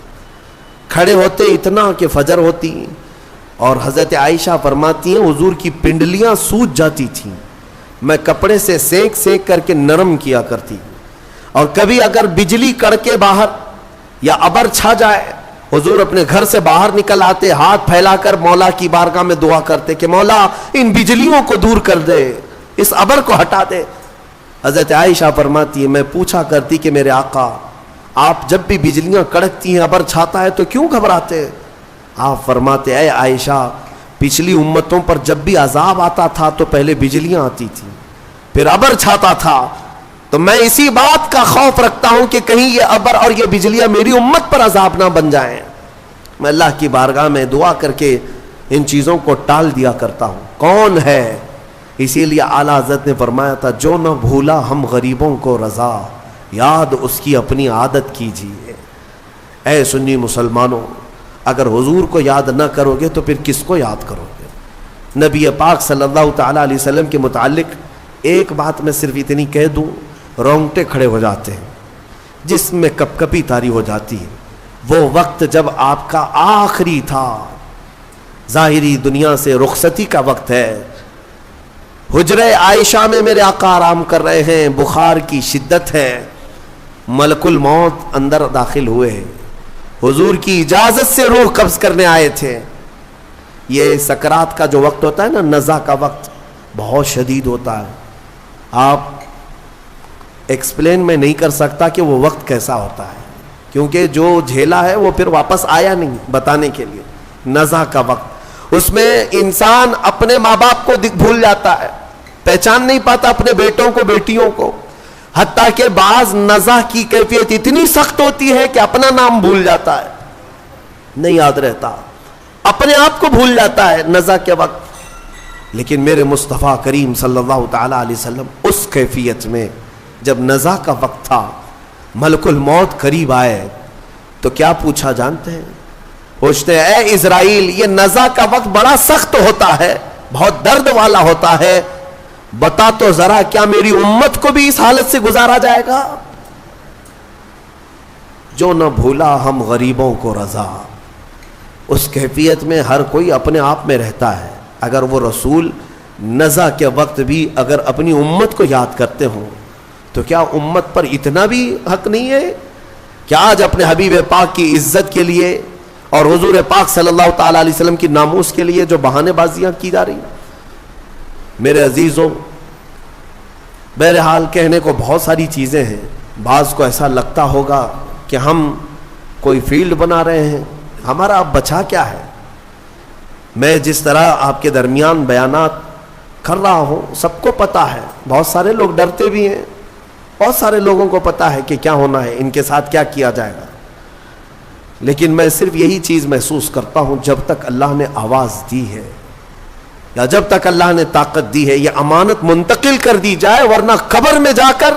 کھڑے ہوتے اتنا کہ فجر ہوتی, اور حضرت عائشہ فرماتی ہیں حضور کی پنڈلیاں سوج جاتی تھیں, میں کپڑے سے سینک سینک کر کے نرم کیا کرتی, اور کبھی اگر بجلی کڑکے باہر یا ابر چھا جائے حضور اپنے گھر سے باہر نکل آتے, ہاتھ پھیلا کر مولا کی بارگاہ میں دعا کرتے کہ مولا ان بجلیوں کو دور کر دے, اس ابر کو ہٹا دے. حضرت عائشہ فرماتی ہے میں پوچھا کرتی کہ میرے آقا آپ جب بھی بجلیاں کڑکتی ہیں ابر چھاتا ہے تو کیوں گھبراتے؟ آپ فرماتے اے عائشہ پچھلی امتوں پر جب بھی عذاب آتا تھا تو پہلے بجلیاں آتی تھیں پھر ابر چھاتا تھا, تو میں اسی بات کا خوف رکھتا ہوں کہ کہیں یہ ابر اور یہ بجلیاں میری امت پر عذاب نہ بن جائیں. میں اللہ کی بارگاہ میں دعا کر کے ان چیزوں کو ٹال دیا کرتا ہوں. کون ہے؟ اسی لیے اعلیٰ حضرت نے فرمایا تھا جو نہ بھولا ہم غریبوں کو رضا, یاد اس کی اپنی عادت کیجیے. اے سنی مسلمانوں, اگر حضور کو یاد نہ کرو گے تو پھر کس کو یاد کرو گے؟ نبی پاک صلی اللہ تعالیٰ علیہ وسلم کے متعلق ایک بات میں صرف اتنی کہہ دوں, رونگٹے کھڑے ہو جاتے ہیں, جسم میں کپ کپی طاری ہو جاتی ہے. وہ وقت جب آپ کا آخری تھا, ظاہری دنیا سے رخصتی کا وقت ہے, حجرہ عائشہ میں میرے آقا آرام کر رہے ہیں, بخار کی شدت ہے, ملک الموت اندر داخل ہوئے, حضور کی اجازت سے روح قبض کرنے آئے تھے. یہ سکرات کا جو وقت ہوتا ہے نا, نزع کا وقت بہت شدید ہوتا ہے. آپ ایکسپلین میں نہیں کر سکتا کہ وہ وقت کیسا ہوتا ہے, کیونکہ جو جھیلا ہے وہ پھر واپس آیا نہیں بتانے کے لیے. نزع کا وقت, اس میں انسان اپنے ماں باپ کو بھول جاتا ہے, پہچان نہیں پاتا اپنے بیٹوں کو بیٹیوں کو, حتیٰ کہ بعض نزع کی کیفیت اتنی سخت ہوتی ہے کہ اپنا نام بھول جاتا ہے, نہیں یاد رہتا, اپنے آپ کو بھول جاتا ہے نزع کے وقت. لیکن میرے مصطفیٰ کریم صلی اللہ تعالیٰ علیہ وسلم اس کیفیت میں جب نزع کا وقت تھا, ملک الموت قریب آئے تو کیا پوچھا جانتے ہیں؟ پوچھتے ہیں اے اسرائیل یہ نزع کا وقت بڑا سخت ہوتا ہے, بہت درد والا ہوتا ہے, بتا تو ذرا کیا میری امت کو بھی اس حالت سے گزارا جائے گا؟ جو نہ بھولا ہم غریبوں کو رضا, اس کیفیت میں ہر کوئی اپنے آپ میں رہتا ہے. اگر وہ رسول نزع کے وقت بھی اگر اپنی امت کو یاد کرتے ہوں تو کیا امت پر اتنا بھی حق نہیں ہے کہ آج اپنے حبیب پاک کی عزت کے لیے اور حضور پاک صلی اللہ تعالیٰ علیہ وسلم کی ناموس کے لیے جو بہانے بازیاں کی جا رہی ہیں؟ میرے عزیزوں, بہرحال کہنے کو بہت ساری چیزیں ہیں. بعض کو ایسا لگتا ہوگا کہ ہم کوئی فیلڈ بنا رہے ہیں, ہمارا اب بچا کیا ہے؟ میں جس طرح آپ کے درمیان بیانات کر رہا ہوں سب کو پتا ہے, بہت سارے لوگ ڈرتے بھی ہیں, بہت سارے لوگوں کو پتا ہے کہ کیا ہونا ہے, ان کے ساتھ کیا کیا جائے گا. لیکن میں صرف یہی چیز محسوس کرتا ہوں, جب تک اللہ نے آواز دی ہے یا جب تک اللہ نے طاقت دی ہے یہ امانت منتقل کر دی جائے, ورنہ قبر میں جا کر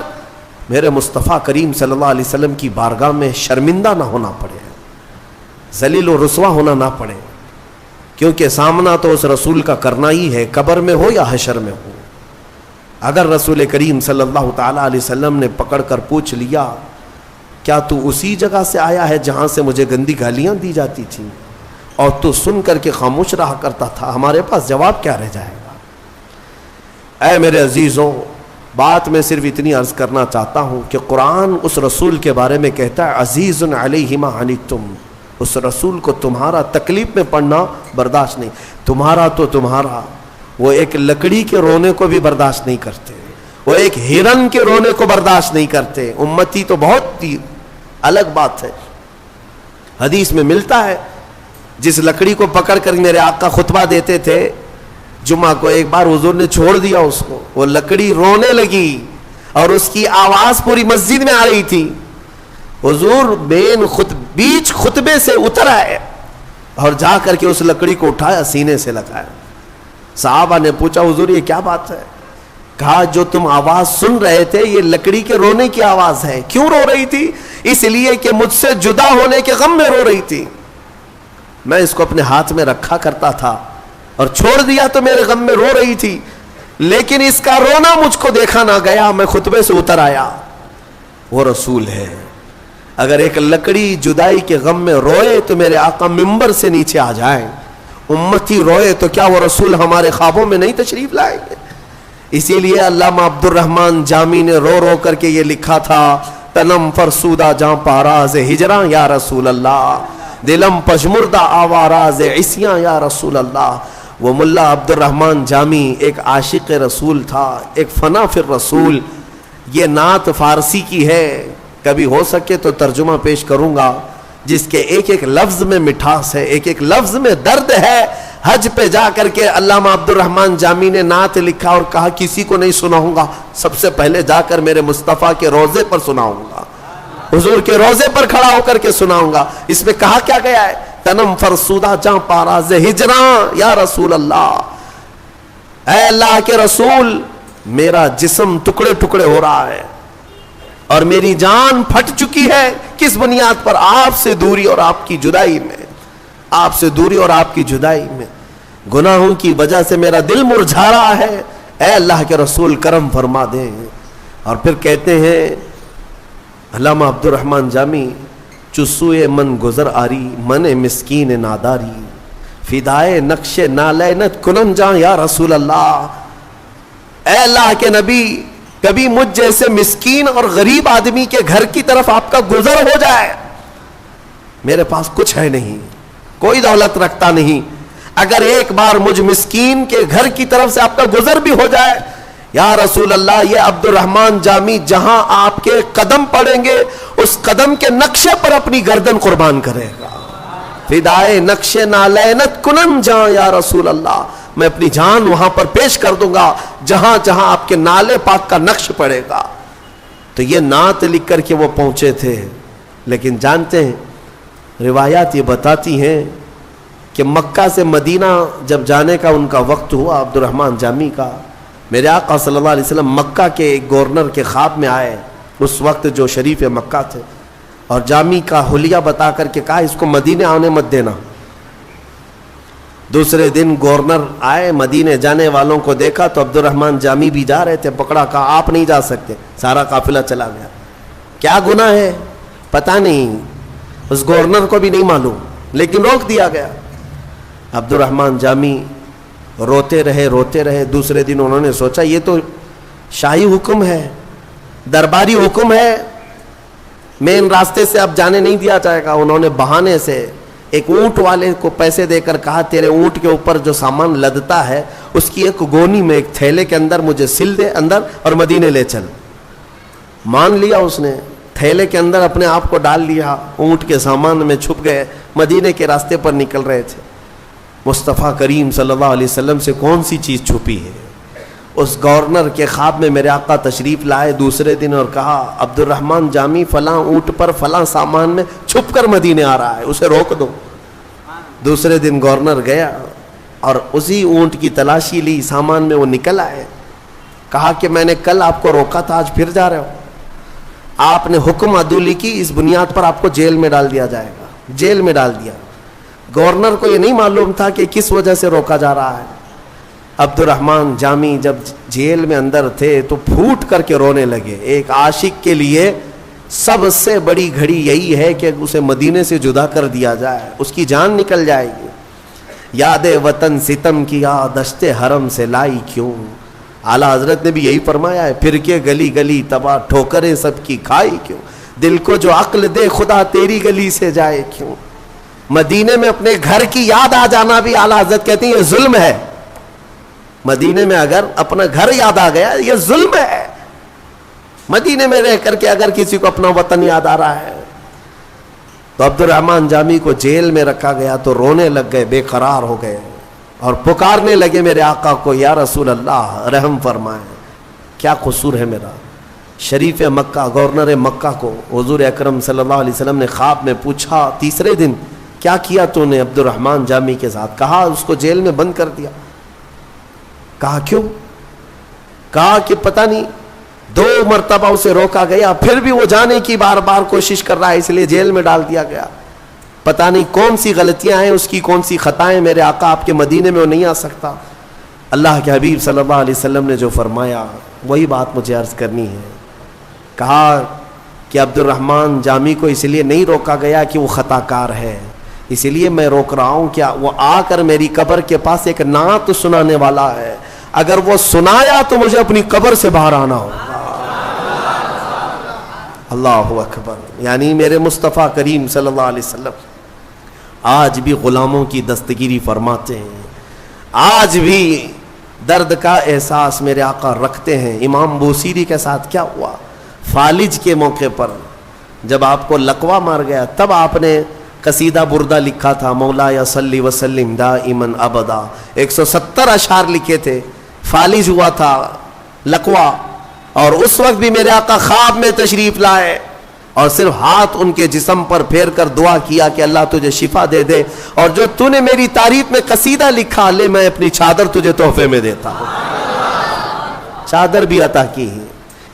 میرے مصطفیٰ کریم صلی اللہ علیہ وسلم کی بارگاہ میں شرمندہ نہ ہونا پڑے, ذلیل و رسوا ہونا نہ پڑے, کیونکہ سامنا تو اس رسول کا کرنا ہی ہے, قبر میں ہو یا حشر میں ہو. اگر رسول کریم صلی اللہ تعالیٰ علیہ وسلم نے پکڑ کر پوچھ لیا کیا تو اسی جگہ سے آیا ہے جہاں سے مجھے گندی گالیاں دی جاتی تھیں اور تو سن کر کے خاموش رہا کرتا تھا؟ ہمارے پاس جواب کیا رہ جائے گا؟ اے میرے عزیزوں، بات میں صرف اتنی عرض کرنا چاہتا ہوں کہ قرآن اس رسول کے بارے میں کہتا ہے عزیز علیہ ما عنتم، اس رسول کو تمہارا تکلیف میں پڑنا برداشت نہیں. تمہارا تو تمہارا، وہ ایک لکڑی کے رونے کو بھی برداشت نہیں کرتے، وہ ایک ہرن کے رونے کو برداشت نہیں کرتے. امتی تو بہت الگ بات ہے. حدیث میں ملتا ہے جس لکڑی کو پکڑ کر میرے آقا خطبہ دیتے تھے جمعہ کو، ایک بار حضور نے چھوڑ دیا اس کو، وہ لکڑی رونے لگی اور اس کی آواز پوری مسجد میں آ رہی تھی. حضور بیچ خطبے سے اتر آئے اور جا کر کے اس لکڑی کو اٹھایا، سینے سے لگایا. صحابہ نے پوچھا حضور یہ کیا بات ہے؟ کہا جو تم آواز سن رہے تھے یہ لکڑی کے رونے کی آواز ہے. کیوں رو رہی تھی؟ اس لیے کہ مجھ سے جدا ہونے کے غم میں رو رہی تھی. میں اس کو اپنے ہاتھ میں رکھا کرتا تھا اور چھوڑ دیا تو میرے غم میں رو رہی تھی، لیکن اس کا رونا مجھ کو دیکھا نہ گیا، میں خطبے سے اتر آیا. وہ رسول ہے. اگر ایک لکڑی جدائی کے غم میں روئے تو میرے آقا ممبر سے نیچے آ جائیں. امتی روئے تو کیا وہ رسول ہمارے خوابوں میں نہیں تشریف لائیں گے؟ اسی لیے علامہ عبد الرحمن جامی نے رو رو کر کے یہ لکھا تھا، تنم فرسودہ جاں پاراز ہجراں یا رسول اللہ، دلم پشمردہ آواراز عصیاں یا رسول اللہ. وہ ملا عبد الرحمن جامی ایک عاشق رسول تھا، ایک فنا فی الرسول. یہ نعت فارسی کی ہے، کبھی ہو سکے تو ترجمہ پیش کروں گا، جس کے ایک ایک لفظ میں مٹھاس ہے، ایک ایک لفظ میں درد ہے. حج پہ جا کر کے علامہ عبد الرحمن جامی نے نعت لکھا اور کہا کسی کو نہیں سناؤں گا، سب سے پہلے جا کر میرے مصطفیٰ کے روضے پر سناؤں گا، حضور کے روضے پر کھڑا ہو کر کے سناؤں گا. اس میں کہا کیا گیا ہے؟ تنم فرسودہ جاں پاراز ہجراں یا رسول اللہ. اے اللہ کے رسول، میرا جسم ٹکڑے ٹکڑے ہو رہا ہے اور میری جان پھٹ چکی ہے. کس بنیاد پر؟ آپ سے دوری اور آپ کی جدائی میں، آپ سے دوری اور آپ کی جدائی میں گناہوں کی وجہ سے میرا دل مرجھا رہا ہے. اے اللہ کے رسول کرم فرما دیں. اور پھر کہتے ہیں علامہ عبد الرحمن جامی، چسوئے من گزر آری من مسکین ناداری، فدائے نقش نالینت کنن جاں یا رسول اللہ. اے اللہ کے نبی، کبھی مجھ جیسے مسکین اور غریب آدمی کے گھر کی طرف آپ کا گزر ہو جائے. میرے پاس کچھ ہے نہیں، کوئی دولت رکھتا نہیں، اگر ایک بار مجھ مسکین کے گھر کی طرف سے آپ کا گزر بھی ہو جائے یا رسول اللہ، یہ عبد الرحمن جامی جہاں آپ کے قدم پڑیں گے اس قدم کے نقشے پر اپنی گردن قربان کرے گا. فدائے نقش نالینت کنن جاں یا رسول اللہ، میں اپنی جان وہاں پر پیش کر دوں گا جہاں جہاں آپ کے نالے پاک کا نقش پڑے گا. تو یہ نعت لکھ کر کے وہ پہنچے تھے. لیکن جانتے ہیں روایات یہ بتاتی ہیں کہ مکہ سے مدینہ جب جانے کا ان کا وقت ہوا عبد الرحمن جامی کا، میرے آقا صلی اللہ علیہ وسلم مکہ کے ایک گورنر کے خواب میں آئے، اس وقت جو شریف مکہ تھے، اور جامی کا حلیہ بتا کر کے کہا اس کو مدینے آنے مت دینا. دوسرے دن گورنر آئے، مدینے جانے والوں کو دیکھا تو عبد الرحمن جامی بھی جا رہے تھے، پکڑا، کہا آپ نہیں جا سکتے. سارا قافلہ چلا گیا. کیا گناہ ہے پتہ نہیں، اس گورنر کو بھی نہیں معلوم، لیکن روک دیا گیا. عبد الرحمن جامی روتے رہے. دوسرے دن انہوں نے سوچا یہ تو شاہی حکم ہے، درباری حکم ہے، مین راستے سے اب جانے نہیں دیا جائے گا. انہوں نے بہانے سے ایک اونٹ والے کو پیسے دے کر کہا تیرے اونٹ کے اوپر جو سامان لدتا ہے اس کی ایک گونی میں ایک تھیلے کے اندر مجھے سل دے اندر اور مدینے لے چل. مان لیا اس نے، تھیلے کے اندر اپنے آپ کو ڈال لیا، اونٹ کے سامان میں چھپ گئے، مدینے کے راستے پر نکل رہے تھے. مصطفیٰ کریم صلی اللہ علیہ وسلم سے کون سی چیز چھپی ہے؟ اس گورنر کے خواب میں میرے آقا تشریف لائے دوسرے دن اور کہا عبد الرحمن جامی فلاں اونٹ پر فلاں سامان میں چھپ کر مدینے آ رہا ہے، اسے روک دو. دوسرے دن گورنر گیا اور اسی اونٹ کی تلاشی لی، سامان میں وہ نکل آئے. کہا کہ میں نے کل آپ کو روکا تھا، آج پھر جا رہے ہو. آپ نے حکم عدولی کی، اس بنیاد پر آپ کو جیل میں ڈال دیا جائے گا. جیل میں ڈال دیا. گورنر کو یہ نہیں معلوم تھا کہ کس وجہ سے روکا جا رہا ہے. عبد الرحمن جامی جب جیل میں اندر تھے تو پھوٹ کر کے رونے لگے. ایک عاشق کے لیے سب سے بڑی گھڑی یہی ہے کہ اسے مدینے سے جدا کر دیا جائے، اس کی جان نکل جائے گی۔ یاد وطن ستم کیا دشت حرم سے لائی کیوں، اعلیٰ حضرت نے بھی یہی فرمایا ہے، پھر کے گلی گلی تباہ ٹھوکریں سب کی کھائی کیوں، دل کو جو عقل دے خدا تیری گلی سے جائے کیوں۔ مدینے میں اپنے گھر کی یاد آ جانا بھی اعلیٰ حضرت کہتے ہیں یہ ظلم ہے۔ مدینے میں اگر اپنا گھر یاد آ گیا یہ ظلم ہے۔ مدینے میں رہ کر کے اگر کسی کو اپنا وطن یاد آ رہا ہے تو عبد الرحمن جامی کو جیل میں رکھا گیا تو رونے لگ گئے، بے قرار ہو گئے اور پکارنے لگے میرے آقا کو، یا رسول اللہ رحم فرمائیں، کیا قصور ہے میرا۔ شریف مکہ گورنر مکہ کو حضور اکرم صلی اللہ علیہ وسلم نے خواب میں پوچھا، تیسرے دن کیا کیا تو نے عبد الرحمن جامی کے ساتھ؟ کہا اس کو جیل میں بند کر دیا۔ کہا کیوں؟ کہا کہ پتہ نہیں 2 مرتبہ اسے روکا گیا، پھر بھی وہ جانے کی بار بار کوشش کر رہا ہے، اس لیے جیل میں ڈال دیا گیا۔ پتہ نہیں کون سی غلطیاں ہیں اس کی، کون سی خطائیں، میرے آقا آپ کے مدینے میں وہ نہیں آ سکتا۔ اللہ کے حبیب صلی اللہ علیہ وسلم نے جو فرمایا وہی بات مجھے عرض کرنی ہے۔ کہا کہ عبد الرحمن جامی کو اس لیے نہیں روکا گیا کہ وہ خطا کار ہے، اس لیے میں روک رہا ہوں کہ وہ آ کر میری قبر کے پاس ایک نعت سنانے والا ہے، اگر وہ سنایا تو مجھے اپنی قبر سے باہر آنا ہوگا۔ اللہ اکبر۔ یعنی میرے مصطفیٰ کریم صلی اللہ علیہ وسلم آج بھی غلاموں کی دستگیری فرماتے ہیں، آج بھی درد کا احساس میرے آقا رکھتے ہیں۔ امام بوصیری کے ساتھ کیا ہوا؟ فالج کے موقع پر جب آپ کو لقوہ مار گیا تب آپ نے قصیدہ بردہ لکھا تھا، مولا یا صلی وسلم دائما ابدا، 170 اشعار لکھے تھے۔ فالج ہوا تھا لقوہ، اور اس وقت بھی میرے آقا خواب میں تشریف لائے اور صرف ہاتھ ان کے جسم پر پھیر کر دعا کیا کہ اللہ تجھے شفا دے دے، اور جو تو نے میری تعریف میں قصیدہ لکھا لے میں اپنی چادر تجھے تحفے میں دیتا ہوں۔ چادر بھی عطا کی،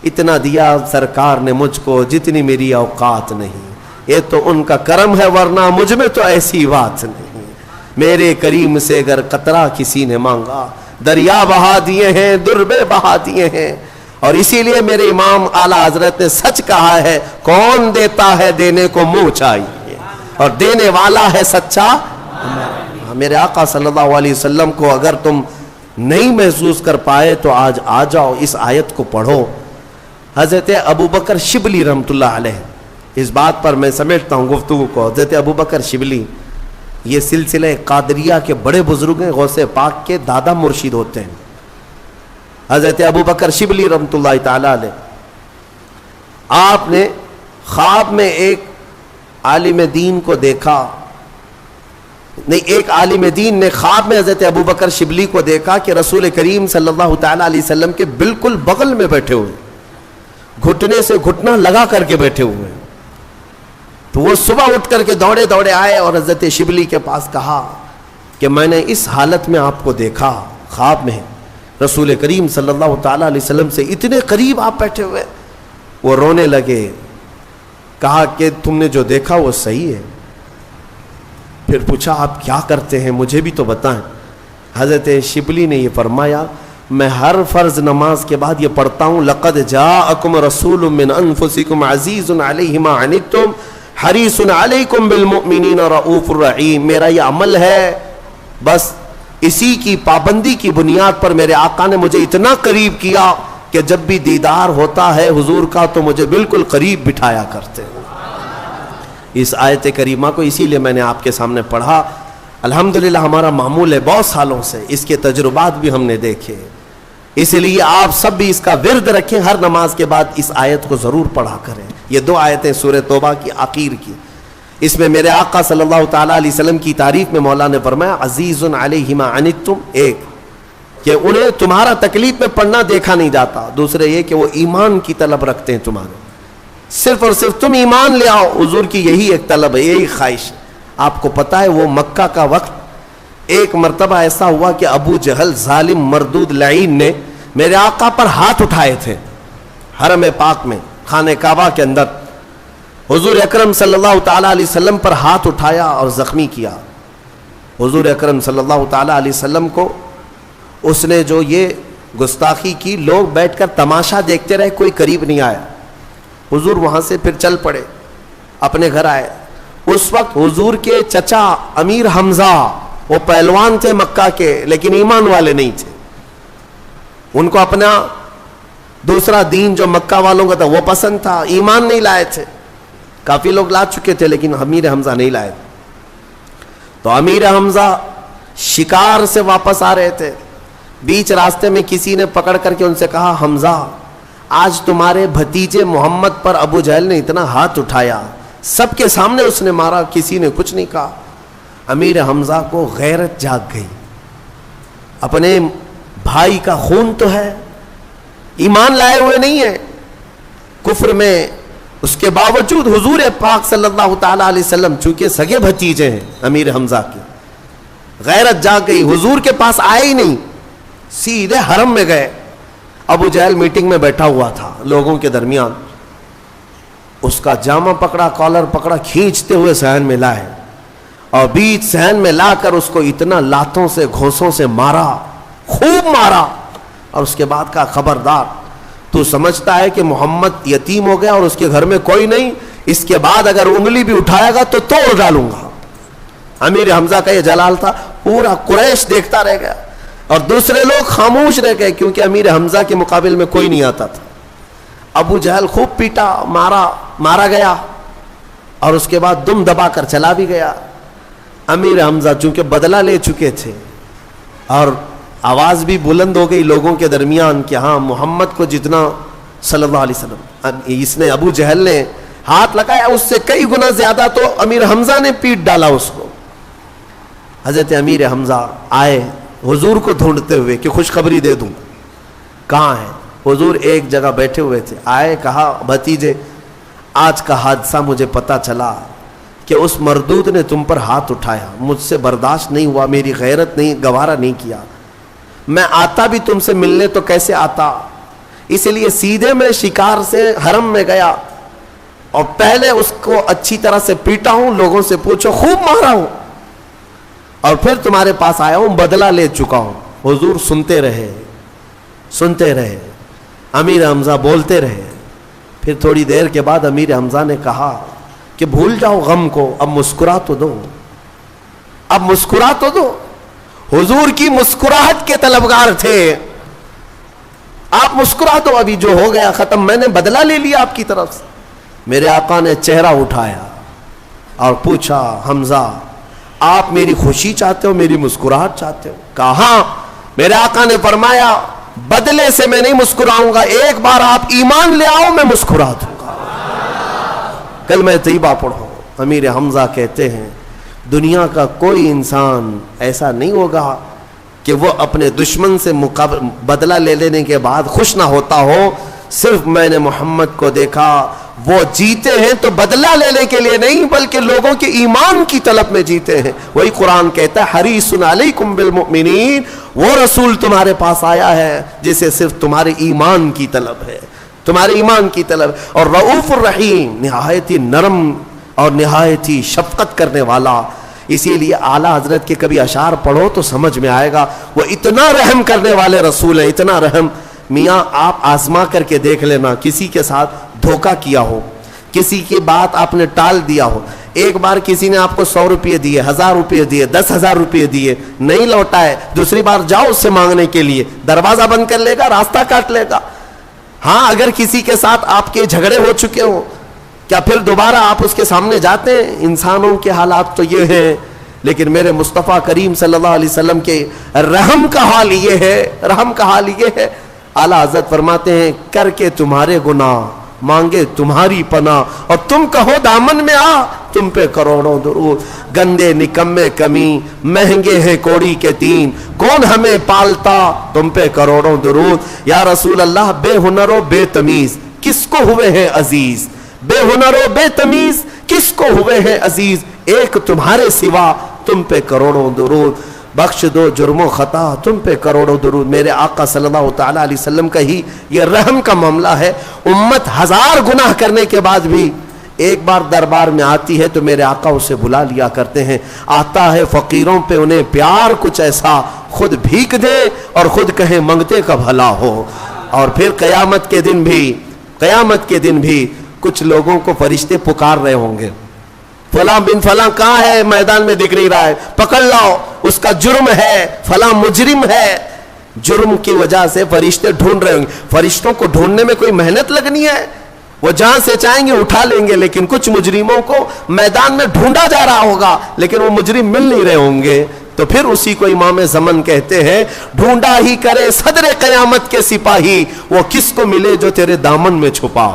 اتنا دیا سرکار نے مجھ کو جتنی میری اوقات نہیں، یہ تو ان کا کرم ہے ورنہ مجھ میں تو ایسی بات نہیں۔ میرے کریم سے اگر قطرہ کسی نے مانگا دریا بہا دیے ہیں، دربے بہا دیے ہیں، اور اسی لیے میرے امام اعلیٰ حضرت نے سچ کہا ہے، کون دیتا ہے دینے کو منہ چاہیے، اور دینے والا ہے سچا۔ میرے آقا صلی اللہ علیہ وسلم کو اگر تم نہیں محسوس کر پائے تو آج آ جاؤ، اس آیت کو پڑھو۔ حضرت ابوبکر شبلی رحمۃ اللہ علیہ، اس بات پر میں سمیٹتا ہوں گفتگو کو، حضرت ابوبکر شبلی یہ سلسلہ قادریہ کے بڑے بزرگ ہیں، غوث پاک کے دادا مرشد ہوتے ہیں۔ حضرت ابوبکر شبلی رحمۃ اللہ تعالی علیہ، آپ نے خواب میں ایک عالم دین کو دیکھا، نہیں ایک عالم دین نے خواب میں حضرت ابوبکر شبلی کو دیکھا کہ رسول کریم صلی اللہ تعالی علیہ وسلم کے بالکل بغل میں بیٹھے ہوئے، گھٹنے سے گھٹنا لگا کر کے بیٹھے ہوئے۔ تو وہ صبح اٹھ کر کے دوڑے دوڑے آئے اور حضرت شبلی کے پاس کہا کہ میں نے اس حالت میں آپ کو دیکھا خواب میں، رسول کریم صلی اللہ تعالی علیہ وسلم سے اتنے قریب آپ بیٹھے ہوئے۔ وہ رونے لگے، کہا کہ تم نے جو دیکھا وہ صحیح ہے؟ پھر پوچھا آپ کیا کرتے ہیں مجھے بھی تو بتائیں۔ حضرت شبلی نے یہ فرمایا، میں ہر فرض نماز کے بعد یہ پڑھتا ہوں، لقد جاءکم رسول من انفسکم عزیز علیہ ما عنتم حریص علیکم بالمؤمنین رؤوف الرحیم۔ میرا یہ عمل ہے، بس اسی کی پابندی کی بنیاد پر میرے آقا نے مجھے اتنا قریب کیا کہ جب بھی دیدار ہوتا ہے حضور کا تو مجھے بالکل قریب بٹھایا کرتے ہیں۔ اس آیت کریمہ کو اسی لیے میں نے آپ کے سامنے پڑھا۔ الحمدللہ ہمارا معمول ہے بہت سالوں سے، اس کے تجربات بھی ہم نے دیکھے، اس لیے آپ سب بھی اس کا ورد رکھیں، ہر نماز کے بعد اس آیت کو ضرور پڑھا کریں۔ یہ 2 آیتیں سورہ توبہ کی آخر کی، اس میں میرے آقا صلی اللہ تعالی علیہ وسلم کی تعریف میں مولا نے فرمایا عزیز علیہ ما عنتم، ایک کہ انہیں تمہارا تکلیف میں پڑھنا دیکھا نہیں جاتا، دوسرے یہ کہ وہ ایمان کی طلب رکھتے ہیں تمہارے، صرف اور صرف تم ایمان لے آؤ، حضور کی یہی ایک طلب ہے، یہی خواہش ہے۔ آپ کو پتا ہے وہ مکہ کا وقت ایک مرتبہ ایسا ہوا کہ ابو جہل ظالم مردود لعین نے میرے آقا پر ہاتھ اٹھائے تھے حرم پاک میں، خانہ کعبہ کے اندر۔ حضور اکرم صلی اللہ تعالی علیہ وسلم پر ہاتھ اٹھایا اور زخمی کیا۔ حضور اکرم صلی اللہ تعالی علیہ وسلم کو اس نے جو یہ گستاخی کی، لوگ بیٹھ کر تماشا دیکھتے رہے، کوئی قریب نہیں آیا۔ حضور وہاں سے پھر چل پڑے, اپنے گھر آئے. اس وقت حضور کے چچا امیر حمزہ, وہ پہلوان تھے مکہ کے لیکن ایمان والے نہیں تھے. ان کو اپنا دوسرا دین جو مکہ والوں کا تھا وہ پسند تھا, ایمان نہیں لائے تھے. کافی لوگ لا چکے تھے لیکن امیر حمزہ نہیں لائے. تو امیر حمزہ شکار سے واپس آ رہے تھے, بیچ راستے میں کسی نے پکڑ کر کے ان سے کہا, حمزہ آج تمہارے بھتیجے محمد پر ابو جہل نے اتنا ہاتھ اٹھایا, سب کے سامنے اس نے مارا, کسی نے کچھ نہیں کہا. امیر حمزہ کو غیرت جاگ گئی, اپنے بھائی کا خون تو ہے, ایمان لائے ہوئے نہیں ہے, کفر میں, اس کے باوجود حضور پاک صلی اللہ تعالی علیہ وسلم چونکہ سگے بھتیجے ہیں امیر حمزہ کے, غیرت جاگ گئی. حضور کے پاس آئے ہی نہیں, سیدھے حرم میں گئے. ابو جہل میٹنگ میں بیٹھا ہوا تھا لوگوں کے درمیان, اس کا جامہ پکڑا, کالر پکڑا, کھینچتے ہوئے صحن میں لائے اور بیچ صحن میں لا کر اس کو اتنا لاتوں سے گھوسوں سے مارا, خوب مارا. اور اس کے بعد کہا, خبردار, تو سمجھتا ہے کہ محمد یتیم ہو گیا اور اس کے گھر میں کوئی نہیں, اس کے بعد اگر انگلی بھی اٹھائے گا تو توڑ ڈالوں گا. امیر حمزہ کا یہ جلال تھا, پورا قریش دیکھتا رہ گیا اور دوسرے لوگ خاموش رہ گئے کیونکہ امیر حمزہ کے مقابل میں کوئی نہیں آتا تھا. ابو جہل خوب پیٹا, مارا گیا اور اس کے بعد دم دبا کر چلا بھی گیا. امیر حمزہ چونکہ بدلہ لے چکے تھے اور آواز بھی بلند ہو گئی لوگوں کے درمیان کہ ہاں محمد کو جتنا صلی اللہ علیہ وسلم اس نے ابو جہل نے ہاتھ لگایا اس سے کئی گنا زیادہ تو امیر حمزہ نے پیٹ ڈالا اس کو. حضرت امیر حمزہ آئے حضور کو ڈھونڈتے ہوئے کہ خوشخبری دے دوں. کہاں ہے حضور؟ ایک جگہ بیٹھے ہوئے تھے. آئے, کہا, بھتیجے آج کا حادثہ مجھے پتا چلا کہ اس مردود نے تم پر ہاتھ اٹھایا, مجھ سے برداشت نہیں ہوا, میری غیرت نہیں, گوارا نہیں کیا. میں آتا بھی تم سے ملنے تو کیسے آتا, اس لیے سیدھے میں شکار سے حرم میں گیا اور پہلے اس کو اچھی طرح سے پیٹا ہوں, لوگوں سے پوچھو, خوب مارا ہوں, اور پھر تمہارے پاس آیا ہوں, بدلہ لے چکا ہوں. حضور سنتے رہے, امیر حمزہ بولتے رہے. پھر تھوڑی دیر کے بعد امیر حمزہ نے کہا کہ بھول جاؤ غم کو, اب مسکرا تو دو, حضور کی مسکراہٹ کے طلبگار تھے, آپ مسکرا دو, ابھی جو ہو گیا ختم, میں نے بدلہ لے لیا آپ کی طرف سے. میرے آقا نے چہرہ اٹھایا اور پوچھا, حمزہ آپ میری خوشی چاہتے ہو, میری مسکراہٹ چاہتے ہو؟ کہا ہاں. میرے آقا نے فرمایا, بدلے سے میں نہیں مسکراؤں گا, ایک بار آپ ایمان لے آؤ میں مسکرا دوں گا. کلمہ طیبہ پڑھو. امیر حمزہ کہتے ہیں دنیا کا کوئی انسان ایسا نہیں ہوگا کہ وہ اپنے دشمن سے بدلہ لے لینے کے بعد خوش نہ ہوتا ہو. صرف میں نے محمد کو دیکھا, وہ جیتے ہیں تو بدلہ لینے کے لیے نہیں بلکہ لوگوں کے ایمان کی طلب میں جیتے ہیں. وہی قرآن کہتا ہے, حریص علیکم بالمؤمنین, وہ رسول تمہارے پاس آیا ہے جسے صرف تمہارے ایمان کی طلب ہے, تمہارے ایمان کی طلب. اور رؤوف الرحیم, نہایت ہی نرم اور نہایت ہی شفقت کرنے والا. اسی لیے اعلیٰ حضرت کے کبھی اشعار پڑھو تو سمجھ میں آئے گا, وہ اتنا رحم کرنے والے رسول ہیں, اتنا رحم. میاں آپ آزما کر کے دیکھ لینا, کسی کے ساتھ دھوکہ کیا ہو, کسی کی بات آپ نے ٹال دیا ہو, ایک بار کسی نے آپ کو 100 روپے دیے, 1000 روپے دیے, 10,000 روپے دیے, نہیں لوٹائے, دوسری بار جاؤ اس سے مانگنے کے لیے, دروازہ بند کر لے گا, راستہ کاٹ لے گا. ہاں اگر کسی کے ساتھ آپ کے جھگڑے ہو چکے ہوں, کیا پھر دوبارہ آپ اس کے سامنے جاتے ہیں؟ انسانوں کے حالات تو یہ ہیں, لیکن میرے مصطفیٰ کریم صلی اللہ علیہ وسلم کے رحم کا حال یہ ہے, رحم کا حال یہ ہے. اعلیٰ حضرت فرماتے ہیں, کر کے تمہارے گناہ مانگے تمہاری پناہ, اور تم کہو دامن میں آ, تم پہ کروڑوں درود. گندے نکمے کمی, مہنگے ہیں کوڑی کے تین, کون ہمیں پالتا, تم پہ کروڑوں درود. یا رسول اللہ, بے ہنر و بے تمیز کس کو ہوئے ہیں عزیز, بے ہنر و بے تمیز کس کو ہوئے ہیں عزیز, ایک تمہارے سوا, تم پہ کروڑوں درود. بخش دو جرم و خطا, تم پہ کروڑوں درود. میرے آقا صلی اللہ تعالیٰ علیہ وسلم کا ہی یہ رحم کا معاملہ ہے. امت 1000 گناہ کرنے کے بعد بھی ایک بار دربار میں آتی ہے تو میرے آقا اسے بلا لیا کرتے ہیں. آتا ہے فقیروں پہ انہیں پیار کچھ ایسا, خود بھیک دے اور خود کہیں منگتے کا بھلا ہو. اور پھر قیامت کے دن بھی کچھ لوگوں کو فرشتے پکار رہے ہوں گے, فلاں بن فلاں کہاں ہے, میدان میں دکھ نہیں رہا ہے, پکڑ لاؤ, اس کا جرم ہے, فلاں مجرم ہے. جرم کی وجہ سے فرشتے ڈھونڈ رہے ہوں گے. فرشتوں کو ڈھونڈنے میں کوئی محنت لگنی ہے؟ وہ جہاں سے چاہیں گے اٹھا لیں گے, لیکن کچھ مجرموں کو میدان میں ڈھونڈا جا رہا ہوگا لیکن وہ مجرم مل نہیں رہے ہوں گے. تو پھر اسی کو امام زمن کہتے ہیں, ڈھونڈا ہی کرے صدر قیامت کے سپاہی, وہ کس کو ملے جو تیرے دامن میں چھپا.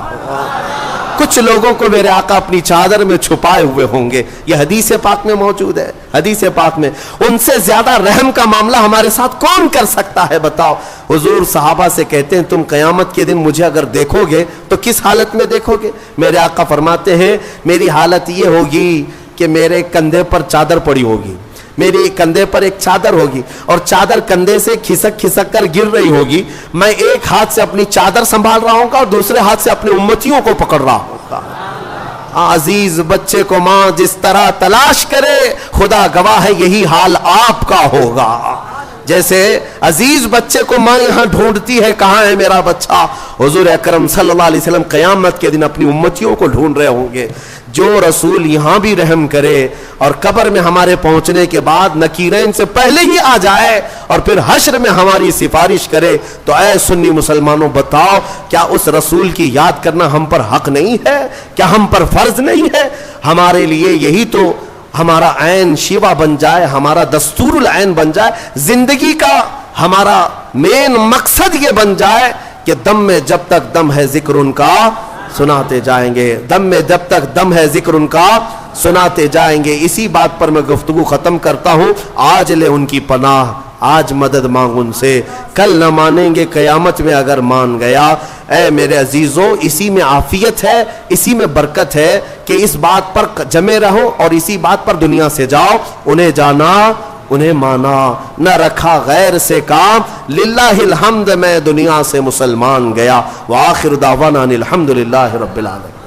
کچھ لوگوں کو میرے آقا اپنی چادر میں چھپائے ہوئے ہوں گے. یہ حدیث پاک میں موجود ہے, حدیث پاک میں. ان سے زیادہ رحم کا معاملہ ہمارے ساتھ کون کر سکتا ہے بتاؤ. حضور صحابہ سے کہتے ہیں, تم قیامت کے دن مجھے اگر دیکھو گے تو کس حالت میں دیکھو گے؟ میرے آقا فرماتے ہیں, میری حالت یہ ہوگی کہ میرے کندھے پر چادر پڑی ہوگی, میری کندھے پر ایک چادر ہوگی, اور چادر کندھے سے کھسک کھسک کر گر رہی ہوگی. میں ایک ہاتھ سے اپنی چادر سنبھال رہا ہوں گا اور دوسرے ہاتھ سے اپنی امتیوں کو پکڑ رہا ہوں گا. عزیز بچے کو ماں جس طرح تلاش کرے, خدا گواہ ہے یہی حال آپ کا ہوگا. جیسے عزیز بچے کو ماں یہاں ڈھونڈتی ہے, کہاں ہے میرا بچہ, حضور اکرم صلی اللہ علیہ وسلم قیامت کے دن اپنی امتیوں کو ڈھونڈ رہے ہوں گے. جو رسول یہاں بھی رحم کرے اور قبر میں ہمارے پہنچنے کے بعد نکیرین سے پہلے ہی آ جائے اور پھر حشر میں ہماری سفارش کرے, تو اے سنی مسلمانوں بتاؤ, کیا اس رسول کی یاد کرنا ہم پر حق نہیں ہے؟ کیا ہم پر فرض نہیں ہے؟ ہمارے لیے یہی تو ہمارا عین شیوا بن جائے, ہمارا دستور العین بن جائے, زندگی کا ہمارا مین مقصد یہ بن جائے کہ دم میں جب تک دم ہے ذکر ان کا سناتے جائیں گے, دم میں جب تک دم ہے ذکر ان کا سناتے جائیں گے. اسی بات پر میں گفتگو ختم کرتا ہوں. آج لے ان کی پناہ, آج مدد مانگ ان سے, کل نہ مانیں گے قیامت میں اگر مان گیا. اے میرے عزیزوں, اسی میں عافیت ہے, اسی میں برکت ہے کہ اس بات پر جمے رہو اور اسی بات پر دنیا سے جاؤ. انہیں جانا, انہیں مانا, نہ رکھا غیر سے کام, للہ الحمد میں دنیا سے مسلمان گیا. وآخر دعوانا الحمدللہ رب العالمین.